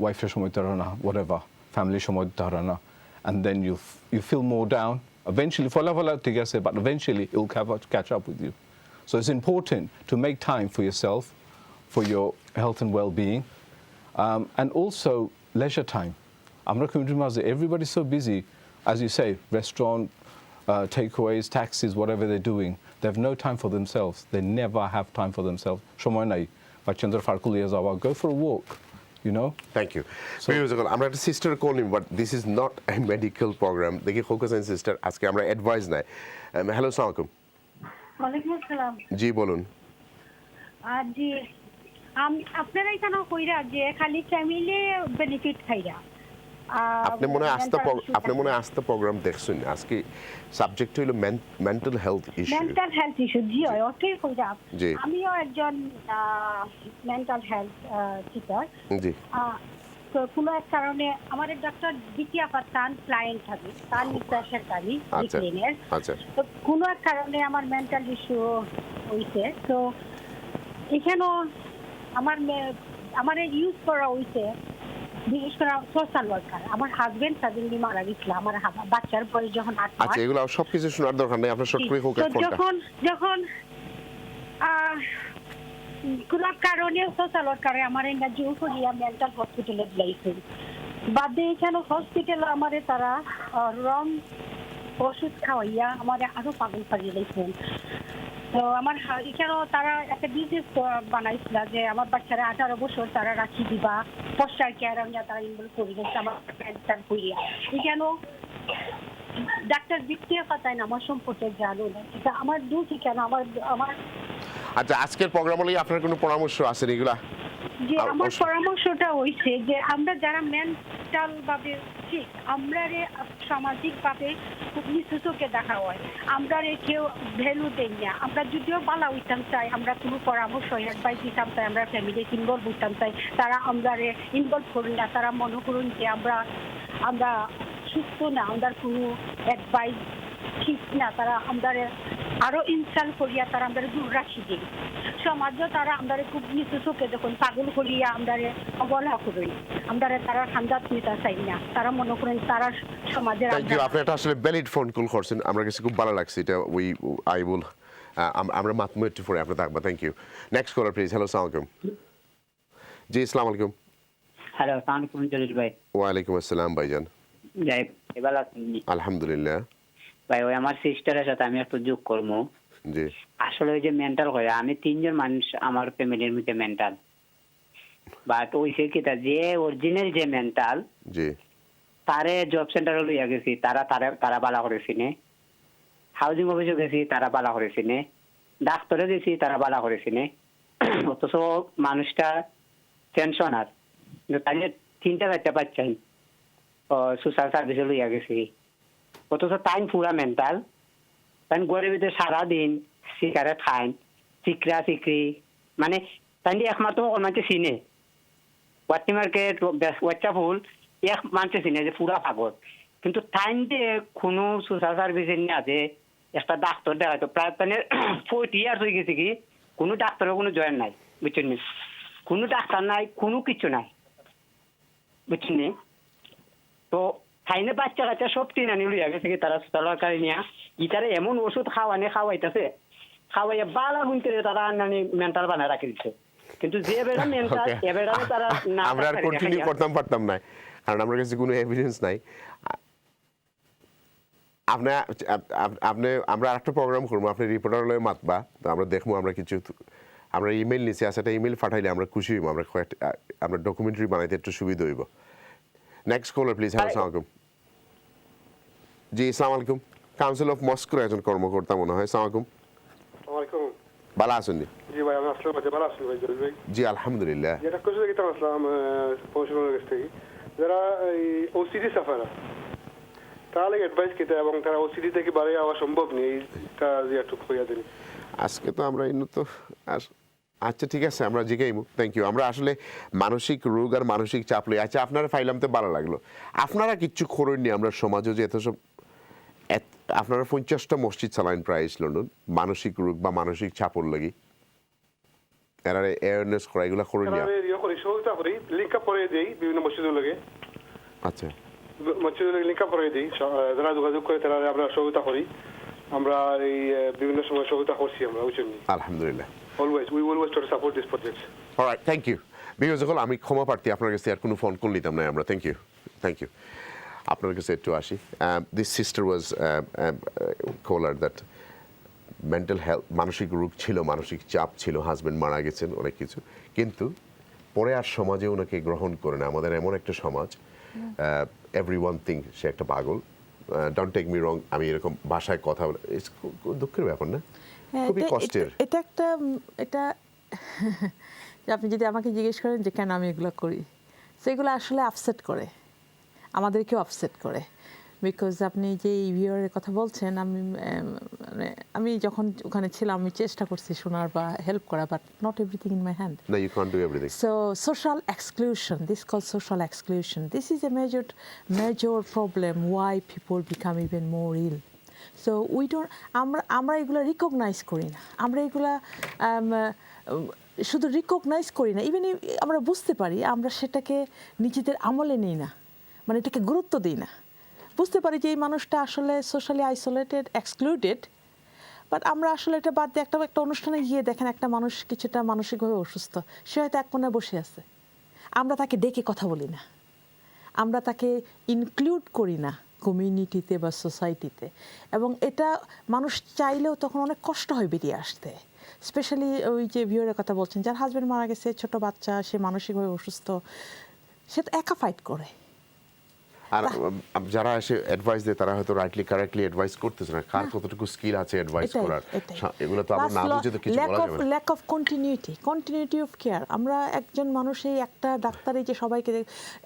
ওয়াইফের সময় দিতে পারে না, whatever, family সময় দিতে পারে না, and then you feel more down. Eventually ফয়লা ঠিক আছে, but eventually it will catch up with you. So it's important to make time for yourself, for your health and well-being, and also leisure time. Amra community maze everybody's so busy, as you say, restaurant, takeaways, taxis, whatever they're doing, they have no time for themselves. They never have time for themselves. Shomoy nai bachendra farkuliya jawa, go for a walk, you know. Thank you. So amra একটা sister call him, but this is not a medical program. দেখি focus on sister আজকে আমরা advice নাই. Hello, আসসালামু আলাইকুম. ওয়ালাইকুম আসসালাম. জি বলুন. জি আপনারা এখানে কইরা যে খালি ফ্যামিলি বেনিফিট খাইরা আপনি মনে আস্থা প্রোগ্রাম দেখছেন, আজকে সাবজেক্ট হলো মেন্টাল হেলথ ইস্যু। জি ওকে কইরা আমিও একজন মেন্টাল হেলথ টিচার। জি তো কোনো এক কারণে আমার ডাক্তার দ্বিতীয় পাতান ক্লায়েন্ট থাকে, তার নির্দেশের গাড়ি ক্লিনিকের। আচ্ছা, তো কোনো এক কারণে আমার মেন্টাল ইস্যু হইছে। তো এখানে আমার ইউজ করা হইছে বিশেষ করে সোশ্যাল ওয়ার্কার। আমার হাজবেন্ড সাডেনলি মারা গেছিল আমার বাচ্চার বয়স যখন 8 মাস। আচ্ছা, এগুলো সবকিছু শোনার দরকার নেই, আপনার শর্ট করে হোক ফোনটা। যখন কোন কারণে সোশ্যাল ওয়ার্কারে আমার এনে জোর করিয়া মেন্টাল হসপিটালে দিয়েছে। বাদে এখানে হসপিটালে আমারে তারা রং ওষুধ খাওয়াইয়া আমার আরো পাগল পাড়িয়ে দিয়েছেন। তো আমার এখানে তারা একটা বিজনেস বানাইছিল যে আমার বাচ্চারা 18 বছর তারা রাখি দিবা, ফস্টার কেয়ার তারা ইনভলভ করে গেছে আমার ক্যান্সার করিয়া। এখানে ডাক্তার বিক্রিয়া পাতায় না আমার সম্পর্কে জানো না, এটা আমার দুঃখ। কেন আমার আচ্ছা, আজকের প্রোগ্রাম হলে আপনার কোনো পরামর্শ আছে এগুলা? যে আমার পরামর্শটা হইছে যে আমরা যারা মেন্টাল ভাবে ঠিক, আমরা সামাজিক ভাবে খুব নিচু চোখে দেখা হয়, আমরা কেউ ভ্যালু দেই না। আমরা যদিও বালা হইতাম চাই, আমরা কোনো পরামর্শ অ্যাডভাইস দিতাম চাই, আমরা ফ্যামিলি ইনভলভ হইতাম চাই, তারা আমরা ইনভলভ করি না। তারা মনে করুন যে আমরা সুস্থ না, আমরা কোনো অ্যাডভাইস ঠিক না, তারা আমরা আরো ইনসাল্ট করিয়া তারা আমরা দূর রাখি দিই। সমাজও তারা আমরা খুব নিচু চোখে যখন পাগল করিয়া আমরা অবহেলা করি, আমরা তারা ঠান্ডা নিতে চাই না। তারা মনে করেন তারা সমাজের। থ্যাংক ইউ, আপনি এটা আসলে ভ্যালিড ফোন কল করছেন, আমার কাছে খুব ভালো লাগছে এটা। আই উইল আমরা মাতমুট ফর আপনি থাকবা। Thank you. Next caller please. Hello, আসসালামু আলাইকুম। জি, আসসালামু আলাইকুম। হ্যালো, আসসালামু আলাইকুম জলিল ভাই। ওয়া আলাইকুম আসসালাম ভাইজান। যাই ভালো আছেন? আলহামদুলিল্লাহ ভাই। ওই আমার সিস্টারের সাথে আমি একটু যোগ করবো। জি, আসলে ওই যে মেন্টাল হয়, আমি 3 জন মানুষ আমার ফ্যামিলির মধ্যে মেন্টাল, বাট ওই সে কি যে অরিজিনাল যে মেন্টাল, জি, তারে জব সেন্টারে লইয়া গেছি, তারা বালা করেছি নে, হাউজিং অফিসে গেছি, তারা বালা করেছি নে, ডাক্তারে গেছি, তারা বালা করেছি নে। অথচ মানুষটা টেনশনার, তাই 3টা বাচ্চা পাচ্ছেন, সোশ্যাল সার্ভিসে লইয়া গেছি, অথচ টাইম পুরা মেন্টাল। তাই গরিব ভিতরে সারাদিন সিগারেট খাইন, চিকরা চিকরি, মানে তাই একমাত্র মানুষ চিনে ওয়াটি মার্কেট ওয়াচ্চা ফুল এক মানুষ চিনে যে পুরা পাগল কিন্তু টাইম দিয়ে কোনো সোশ্যাল সার্ভিসের নিয়ে আছে একটা ডাক্তার দেখা তো প্রায় 40 ইয়ার্স হয়ে গেছে কি কোনো ডাক্তারের কোনো জয়েন নাই বুঝছেন কোনো ডাক্তার নাই কোনো কিছু নাই বুঝছেন তো খাইনে বাচ্চা কাচ্চা সব টিনা নিয়ে গেছে কি তারা সরকারি নিয়ে গিটারে এমন ওষুধ খাওয়াইতেছে খাওয়াইয়া বালা গুনতে তারা মেন্টাল বানায় রাখি দিচ্ছে কিন্তু যে বেড়া মেন্টাল এ বেড়া তারা না আমরা আর কন্টিনিউ করতাম পারতাম না কারণ আমার কাছে কোনো এভিডেন্স নাই আমরা আরেকটা প্রোগ্রাম করবো আপনি রিপোর্টার মাতবা তো আমরা দেখবো আমরা কিছু আমরা ইমেল নিচে আছে একটা ইমেল পাঠাইলে আমরা খুশি হইব আমরা ডকুমেন্টারি বানাইতে একটু সুবিধা হইব নেক্সট কলার প্লিজ হ্যালো আসসালামু আলাইকুম জি আসসালামু আলাইকুম কাউন্সিল অফ মস্কোর একজন কর্মকর্তা মনে হয় আসসালামু আলাইকুম ভালো আছেন জি ভাই আমি আসলে ভালো আছি ভাই জলিল ভাই জি আলহামদুলিল্লাহ যেটা কোথায় থেকে আসলাম পৌঁছানোর কাছ থেকে যারা এই ওসিডি সাফারা তাহলে অ্যাডভাইস কিতে এবং তারা ওসিডি থেকে বাইরে যাওয়া সম্ভব নেই এটা যে একটু কইয়া দেন আজকে তো আমরা ইন্ন তো আচ্ছা ঠিক আছে আমরা জিগাইমু থ্যাংক ইউ আমরা আসলে মানসিক রোগ আর মানসিক চাপ লই আচ্ছা আপনারা ফাইলাম তো ভালো লাগলো আপনারা কিচ্ছু করেননি আমরা সমাজে যে এত সব আপনারা 50টা মসজিদ চালাইন প্রায় লন্ডন মানসিক রোগ বা মানসিক চাপর লাগি এরা অ্যাওয়ারনেস করা এগুলো করেননি সহযোগিতা করি লিঙ্ক আপ করে দেই বিভিন্ন মসজিদের লগে আচ্ছা মসজিদের লগে লিঙ্ক আপ করে দেই যারা যোগাযোগ করে তারা আমরা সহযোগিতা করি আমরা এই বিভিন্ন সময় সহযোগিতা করছি আমরা বুঝছেন আলহামদুলিল্লাহ always we will try to support this project alright thank you because যখন আমি ক্ষমা প্রার্থী আপনার কাছে আর কোনো ফোন কল নিতাম না আমরা থ্যাংক ইউ আপনার কাছে একটু আসি this sister was caller that mental health মানসিক রোগ ছিল মানসিক চাপ ছিল হাজব্যান্ড মারা গেছেন অনেক কিছু কিন্তু পরে আর সমাজে ওনাকে গ্রহণ করে না আমাদের এমন একটা সমাজ এভরি ওয়ান থিং সে একটা পাগল ডোন্ট টেক মি রং আমি এরকম ভাষায় কথা বলে দুঃখের ব্যাপার না খুবই কষ্টের এটা আপনি যদি আমাকে জিজ্ঞেস করেন যে কেন আমি এগুলো করি সেগুলো আসলে আপসেট করে আমাদেরকেও আপসেট করে বিকজ আপনি যে ভিউয়ারের কথা বলছেন আমি যখন ওখানে ছিলাম আমি চেষ্টা করছি শোনার বা হেল্প করা but not everything in my hand No, you can't do everything. So social exclusion, this is called social exclusion. This is a major problem why people become even more ill. So we don't আমরা এগুলো রিকগনাইজ করি না আমরা এগুলা শুধু রিকগনাইজ করি না ইভেন আমরা বুঝতে পারি আমরা সেটাকে নিজেদের আমলে নিই না মানে এটাকে গুরুত্ব দিই না বুঝতে পারি যে এই মানুষটা আসলে সোশ্যালি আইসোলেটেড এক্সক্লুডেড বাট আমরা আসলে এটা বাদ দিয়ে একটা অনুষ্ঠানে গিয়ে দেখেন একটা মানুষ কিছুটা মানসিকভাবে অসুস্থ সে হয়তো এক কোণে বসে আছে আমরা তাকে ডেকে কথা বলি না আমরা তাকে ইনক্লুড করি না কমিউনিটিতে বা সোসাইটিতে এবং এটা মানুষ চাইলেও তখন অনেক কষ্ট হয় বেরিয়ে আসতে স্পেশালি ওই যে ভিউয়ারের কথা বলছেন যার হাজব্যান্ড মারা গেছে ছোট বাচ্চা সে মানসিকভাবে অসুস্থ সে তো একা ফাইট করে আর যারা এসে অ্যাডভাইস দেয় তারা হয়তো রাইটলি কারেক্টলি অ্যাডভাইস করতেছে না কার কতটুকু স্কিল আছে অ্যাডভাইস করার এগুলো তো আমরা না বুঝে তো কিছু বলা যাবে না lack of continuity of care আমরা একজন মানুষ এই একটা ডাক্তারই যে সবাইকে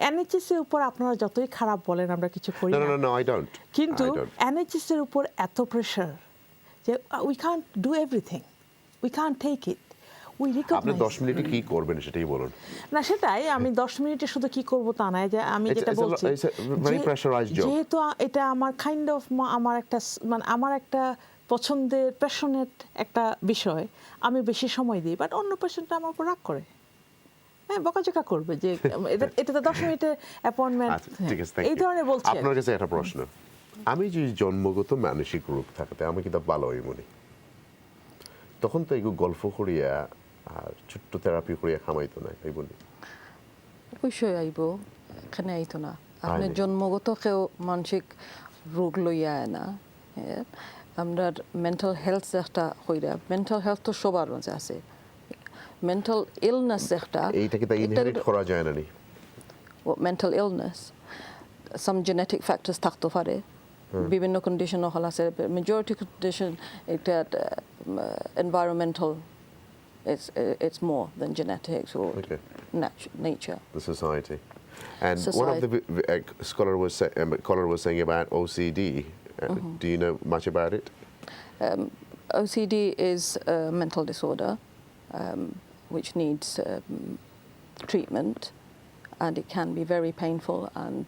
এনএইচএস এর উপর আপনারা যতই খারাপ বলেন আমরা কিছু করি না না আই ডোন্ট কিন্তু এনএইচএস এর উপর এত প্রেসার যে we can't do everything we can't take it আপনি 10 মিনিটে কি করবেন সেটাই বলুন না সেটাই আমি 10 মিনিটে শুধু কি করব তা না যে আমি যেটা বলছি যেহেতু এটা আমার কাইন্ড অফ আমার একটা পছন্দের প্যাশনেট একটা বিষয় আমি বেশি সময় দিই বাট অন্য পেশেন্টটা আমার উপর রাগ করে হ্যাঁ বকাঝকা করবে যে এটা তো 10 মিনিটের অ্যাপয়েন্টমেন্ট এই ধরনের বলছি আপনার কাছে একটা প্রশ্ন আমি যে জন্মগত মানসিক রোগ থাকতে আমি কি তা ভালো হই মনে তখন তো এগুলো গল্প করিয়া ছোট্ট থেরাপি করিয়া খামাইতো না তাই বলি অবশ্যই আইব এখানে আইতো না আপনি জন্মগত কেউ মানসিক রোগ লইয়া না আমরা মেন্টাল হেলথ একটা হইরা মেন্টাল হেলথ তো সবার মাঝে আছে মেন্টাল ইলনেস একটা এইটাকে তাই ইনহেরিট করা যায় না নি মেন্টাল ইলনেস সাম জেনেটিক ফ্যাক্টরস থাকতে পারে বিভিন্ন কন্ডিশন হল আছে মেজরিটি কন্ডিশন এটা environmental it's more than genetics or nature the society and one of the caller was saying about OCD do you know much about it OCD is a mental disorder which needs treatment, and it can be very painful and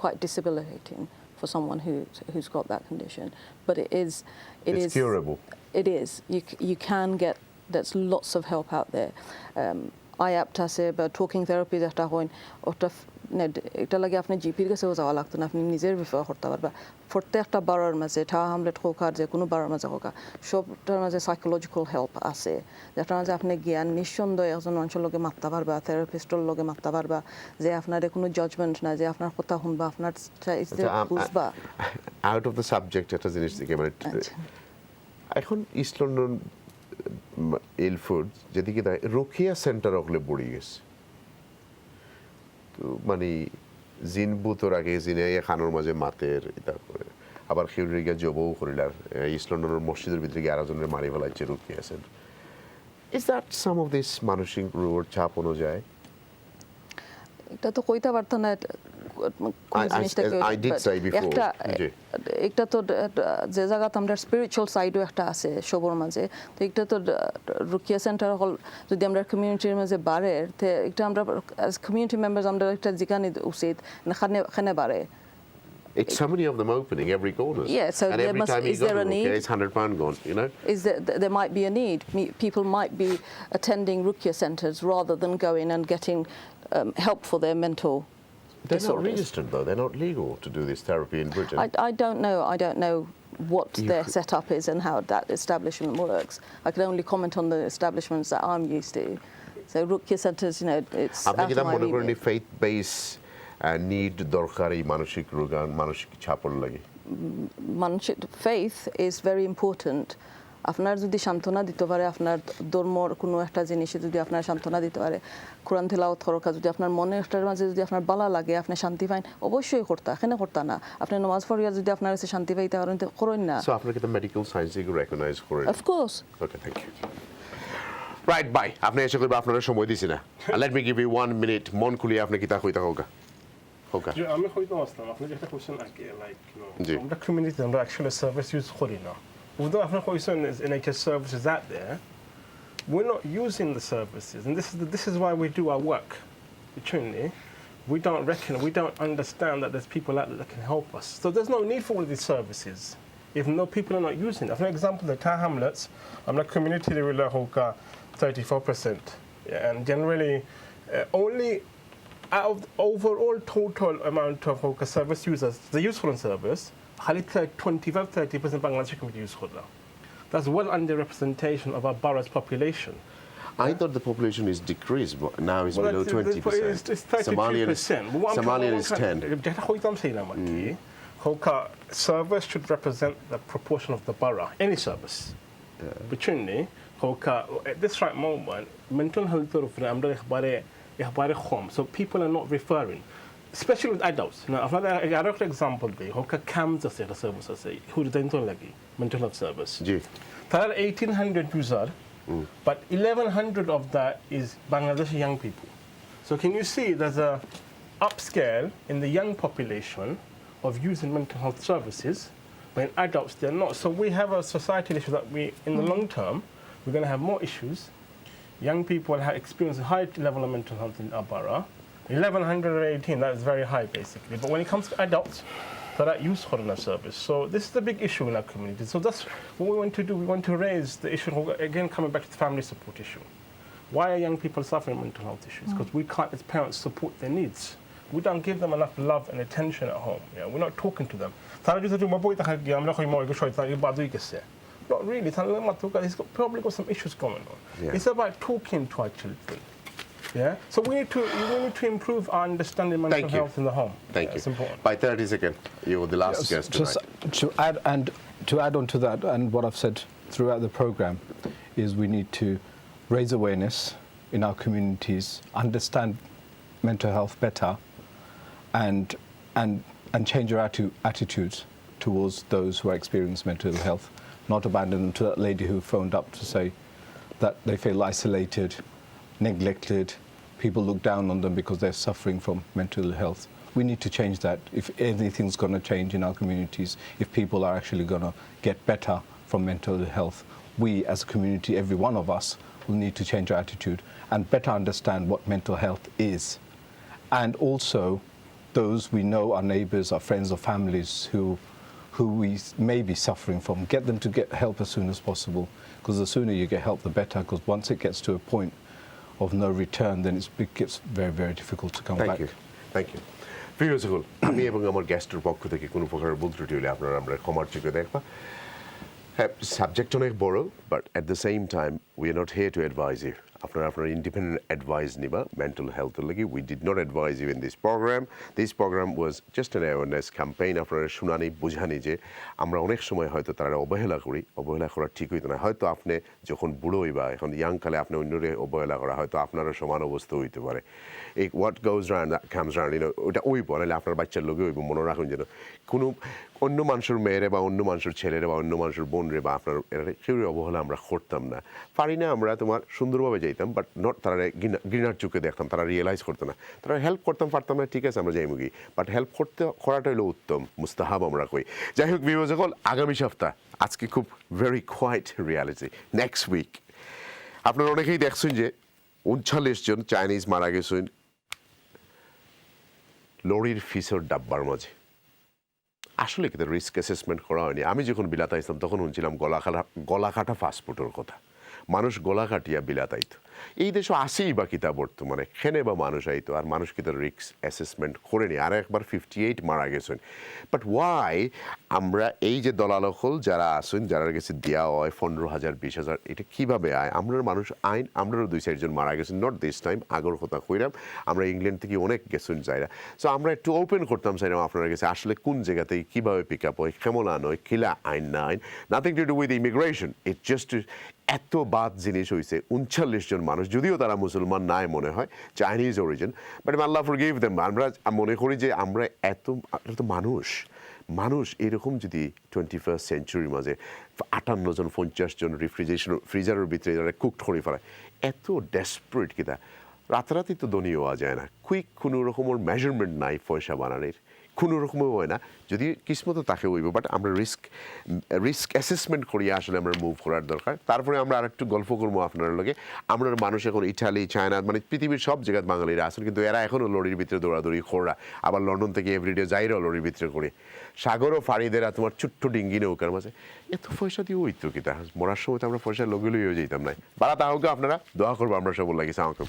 quite debilitating for someone who's got that condition. But it's curable. It is. You can get. There's lots of help out there. IAPT আছে বা টকিং থেরাপি যেটা হয় ওটা এটা লাগে আপনি জিপির কাছেও যাওয়া লাগতো না, আপনি নিজের বিষয় করতে পারবা। প্রত্যেকটা বাড়ার মাঝে ঠা হামলেট হোক আর যে কোনো বাড়ার মাঝে হোক সবটার মাঝে সাইকোলজিক্যাল হেল্প আছে, যেটা মাঝে আপনি জ্ঞান নিঃসন্দেহে একজন মানুষের লগে মারতে পারবা, থেরাপিস্টের লগে মারতে পারবা, যে আপনার কোনো জাজমেন্ট না, যে আপনার কথা শুনবা, আপনার বুঝবা। আউট অফ দ্য সাবজেক্ট একটা জিনিস থেকে মানে এখন ইস্ট লন্ডন এলফোর্ড যেদিকে রোকেয়া সেন্টার ওগুলো পড়ে গেছে, তো মানে জিন বুতর আগে জিনে খানোর মাঝে মাতের এটা করে আবার খেউরি গিয়া জবও করিলার ইস্ট লন্ডনের মসজিদের ভিতরে গিয়ে 11 জনের মারি ফেলাইছে Rokeya centre. Is that some of this মানসিক রোগ চাপ অনুযায়ী? এটা তো কইতে পারতো না একটা তো যে জায়গাতে আমরা স্পিরিচুয়াল সাইডও একটা আছে সবর মাঝে, তো একটা তো রুকিয়া সেন্টার হল যদি আমরা কমিউনিটির মাঝে বাড়ে একটা আমরা কমিউনিটি মেম্বার্স আমরা একটা জিকানি উচিত খানে বাড়ে। It's so many of them opening every corner. Yeah, so and every time is there a need? It's £100 gone, you know. There might be a need. People might be attending Ruqya centres rather than going and getting help for their mental disorders. They're not registered though. They're not legal to do this therapy in Britain. I don't know. I don't know what their setup is and how that establishment works. I can only comment on the establishments that I'm used to. So Ruqya centres, you know, it's out of my remit. faith-based need দরকারি মানসিক রোগ আর মানসিক চাপর লাগে? মানসিক faith is very important. আপনার যদি সান্ত্বনা দিতে পারে, আপনার ধর্মর কোনো একটা জিনিসে যদি আপনার সান্ত্বনা দিতে পারে, কোরআন তেলাওয়াত করা যদি আপনার মনের একটার মাঝে যদি আপনার ভালো লাগে, আপনি শান্তি পান, অবশ্যই করতা, এখানে করতা না। আপনি নামাজ পড়িয়া যদি আপনার কাছে শান্তি পাইতে পারেন তো করেন না। সো আপনাকে তো মেডিকেল সায়েন্স এগুলো রেকগনাইজ করে? Of course. Okay, thank you. Right, bye. আপনি এসে করবে, আপনারা সময় দিছি না। Let me give you 1 minute মন খুলিয়ে আপনি কি তা কইতা হোগা? আমি হয়তো আসলাম আপনি যেটা কোশ্চেন আগে লাইক আমরা কমিউনিটি আমরা অ্যাকচুয়ালি সার্ভিস ইউজ করি না। Although আপনার question is NHS services out there, we're not using the services, and this is why we do our work. Truly, we don't understand that there's people out there that can help us. So there's no need for all of these services if no people are not using it. For example, the Tar Hamlets, I'm a community level 34%, and generally only out of the overall total amount of service users, the useful service, 25-30% Bangladeshi community use Khudra. That's well under representation of our borough's population. I thought the population is decreased, but now it's below 20%. It's 32%. Somalian is 10. Service should represent the proportion of the borough, any service. But at this right moment, mental health so people are not referring, especially with adults. Now, a direct example there, CAMS service, who mental health service. There are 1,800 users, but 1,100 of that is Bangladeshi young people. So can you see there's a upscale in the young population of using mental health services, when adults they're not. So we have a societal issue that in the long term, we're going to have more issues. Young people have experienced a high level of mental health in our borough. 1,118, that is very high basically. But when it comes to adults, that use Khorana service. So this is the big issue in our community. So that's what we want to do. We want to raise the issue, again coming back to the family support issue. Why are young people suffering mental health issues? Because we can't, as parents, support their needs. We don't give them enough love and attention at home. Yeah? We're not talking to them. Not really. He's probably got some issues going on. Yeah. It's about talking to our children. Yeah. So we need to improve our understanding of mental health in the home. Thank you. It's important. By 30 seconds, you're the last guest tonight. To add on to that, and what I've said throughout the program, is we need to raise awareness in our communities, understand mental health better, and change our attitudes towards those who are experiencing mental health. Not abandon them to that lady who phoned up to say that they feel isolated, neglected, people look down on them because they're suffering from mental health. We need to change that. If anything's going to change in our communities, if people are actually going to get better from mental health, we as a community, every one of us, will need to change our attitude and better understand what mental health is. And also those we know, our neighbours, our friends or families who we may be suffering from, get them to get help as soon as possible, because the sooner you get help the better, because once it gets to a point of no return, then it gets very, very difficult to come back. Thank you. প্রিয় সকল, আমি এবং আমার গেস্টের পক্ষ থেকে কোনো প্রকারের ভুল ত্রুটি হলে আপনারা আমরা ক্ষমার চোখে দেখবা। হ্যাঁ, সাবজেক্ট অনেক বড়, but at the same time we are not here to advise you. আপনারা আপনার ইন্ডিপেন্ডেন্ট অ্যাডভাইস নিবা মেন্টাল হেলথের লাগি। We did not advise you in this programme. This programme was just an awareness campaign. আপনারা শুনানি বুঝানি যে আমরা অনেক সময় হয়তো তারা অবহেলা করি, অবহেলা করা ঠিক হইতো না। হয়তো আপনি যখন বুড়ো হইবা, এখন ইয়াংকালে আপনি অন্যরে অবহেলা করা, হয়তো আপনারও সমান অবস্থা হইতে পারে। এই what goes round that comes round, ওটা ওই বলে আপনার বাচ্চার লোকে ওইব। মনে রাখুন যেন কোনো অন্য মানুষের মেয়েরে বা অন্য মানুষের ছেলেরে বা অন্য মানুষের বোনরে বা আপনার কেউ অবহেলা আমরা করতাম না। পারি না আমরা তোমার সুন্দরভাবে যাইতাম, বাট নট তারা ঘৃণার চোখে দেখতাম, তারা রিয়েলাইজ করতো না। তারা হেল্প করতাম পারতাম না, ঠিক আছে আমরা যাই মুগি, বাট হেল্প করাটা হলো উত্তম, মুস্তাহাব আমরা কই। যাই হোক ভিউয়ার্স, আগামী সপ্তাহ আজকে খুব very quite reality. Next week আপনারা অনেকেই দেখছেন যে 39 জন চাইনিজ মারা গেছেন লরির ফিসের ডাব্বার মাঝে। আসলে কিন্তু রিস্ক অ্যাসেসমেন্ট করা হয়নি। আমি যখন বিলাত আইতাম তখন শুনছিলাম গলা কাটা ফাস্টফুডের কথা। মানুষ গলা কাটিয়া বিলাত আইতো। এই দেশে আসেই বা কিতা বর্তমানে খেনে বা মানুষ আইতো, আর মানুষ কিন্তু রিস্ক অ্যাসেসমেন্ট করেনি। আর একবার 58 মারা গেছেন। বাট ওয়াই আমরা এই যে দলালখল যারা আসেন, যারা গেছে দেওয়া হয় 15,000 20,000, এটা কীভাবে আয়? আমরা মানুষ আইন, আমরাও 2-4 জন মারা গেছেন, নট দিস টাইম, আগর কথা কইরাম। আমরা ইংল্যান্ড থেকে অনেক গেছেন যাইরা। সো আমরা একটু ওপেন করতাম চাইলাম আপনারা গেছে আসলে কোন জায়গাতেই কীভাবে পিক আপ হয়, কেমন আন হয়, কিলা আইন না আইন, nothing to do with immigration. It just এত বাদ জিনিস হয়েছে। 39 জন মানুষ, যদিও তারা মুসলমান নাই মনে হয়, Chinese origin, but Allah forgive them. আমরা মনে করি যে আমরা এত মানুষ এরকম যদি 21st সেঞ্চুরির মাঝে 58 জন 50 জন ফ্রিজারের ভিতরে যারা কুকড করে ফেলায়, এত ডেসপারেট কিনা রাতারাতি তো ধনী হওয়া যায় না। কুইক কোনো রকমের মেজারমেন্ট নাই পয়সা বানানোর, কোনো রকমও হয় না, যদি কিসমতো তাকে হইব। বাট আমরা রিস্ক অ্যাসেসমেন্ট করিয়া আসলে আমরা মুভ করার দরকার। তারপরে আমরা আরেকটু গল্প করবো আপনার লগে। আমরা মানুষ এখন ইটালি, চায়না, মানে পৃথিবীর সব জায়গায় বাঙালিরা আসেন, কিন্তু এরা এখনও লরির ভিতরে দৌড়াদৌড়ি খোরা। আবার লন্ডন থেকে এভরিডে যাইরাও লরির ভিতরে করে। সাগরও ফাড়িদেরা তোমার ছোট্ট ডিঙ্গি নৌকার মাঝে এত পয়সা দিয়ে হইতো কি তা? মরার সময় তো আমরা পয়সা লগে লইয়েও যেতাম নাই। বাড়া তাহলে আপনারা দোয়া করবো আমরা সব লাগিয়েছে আমাকে।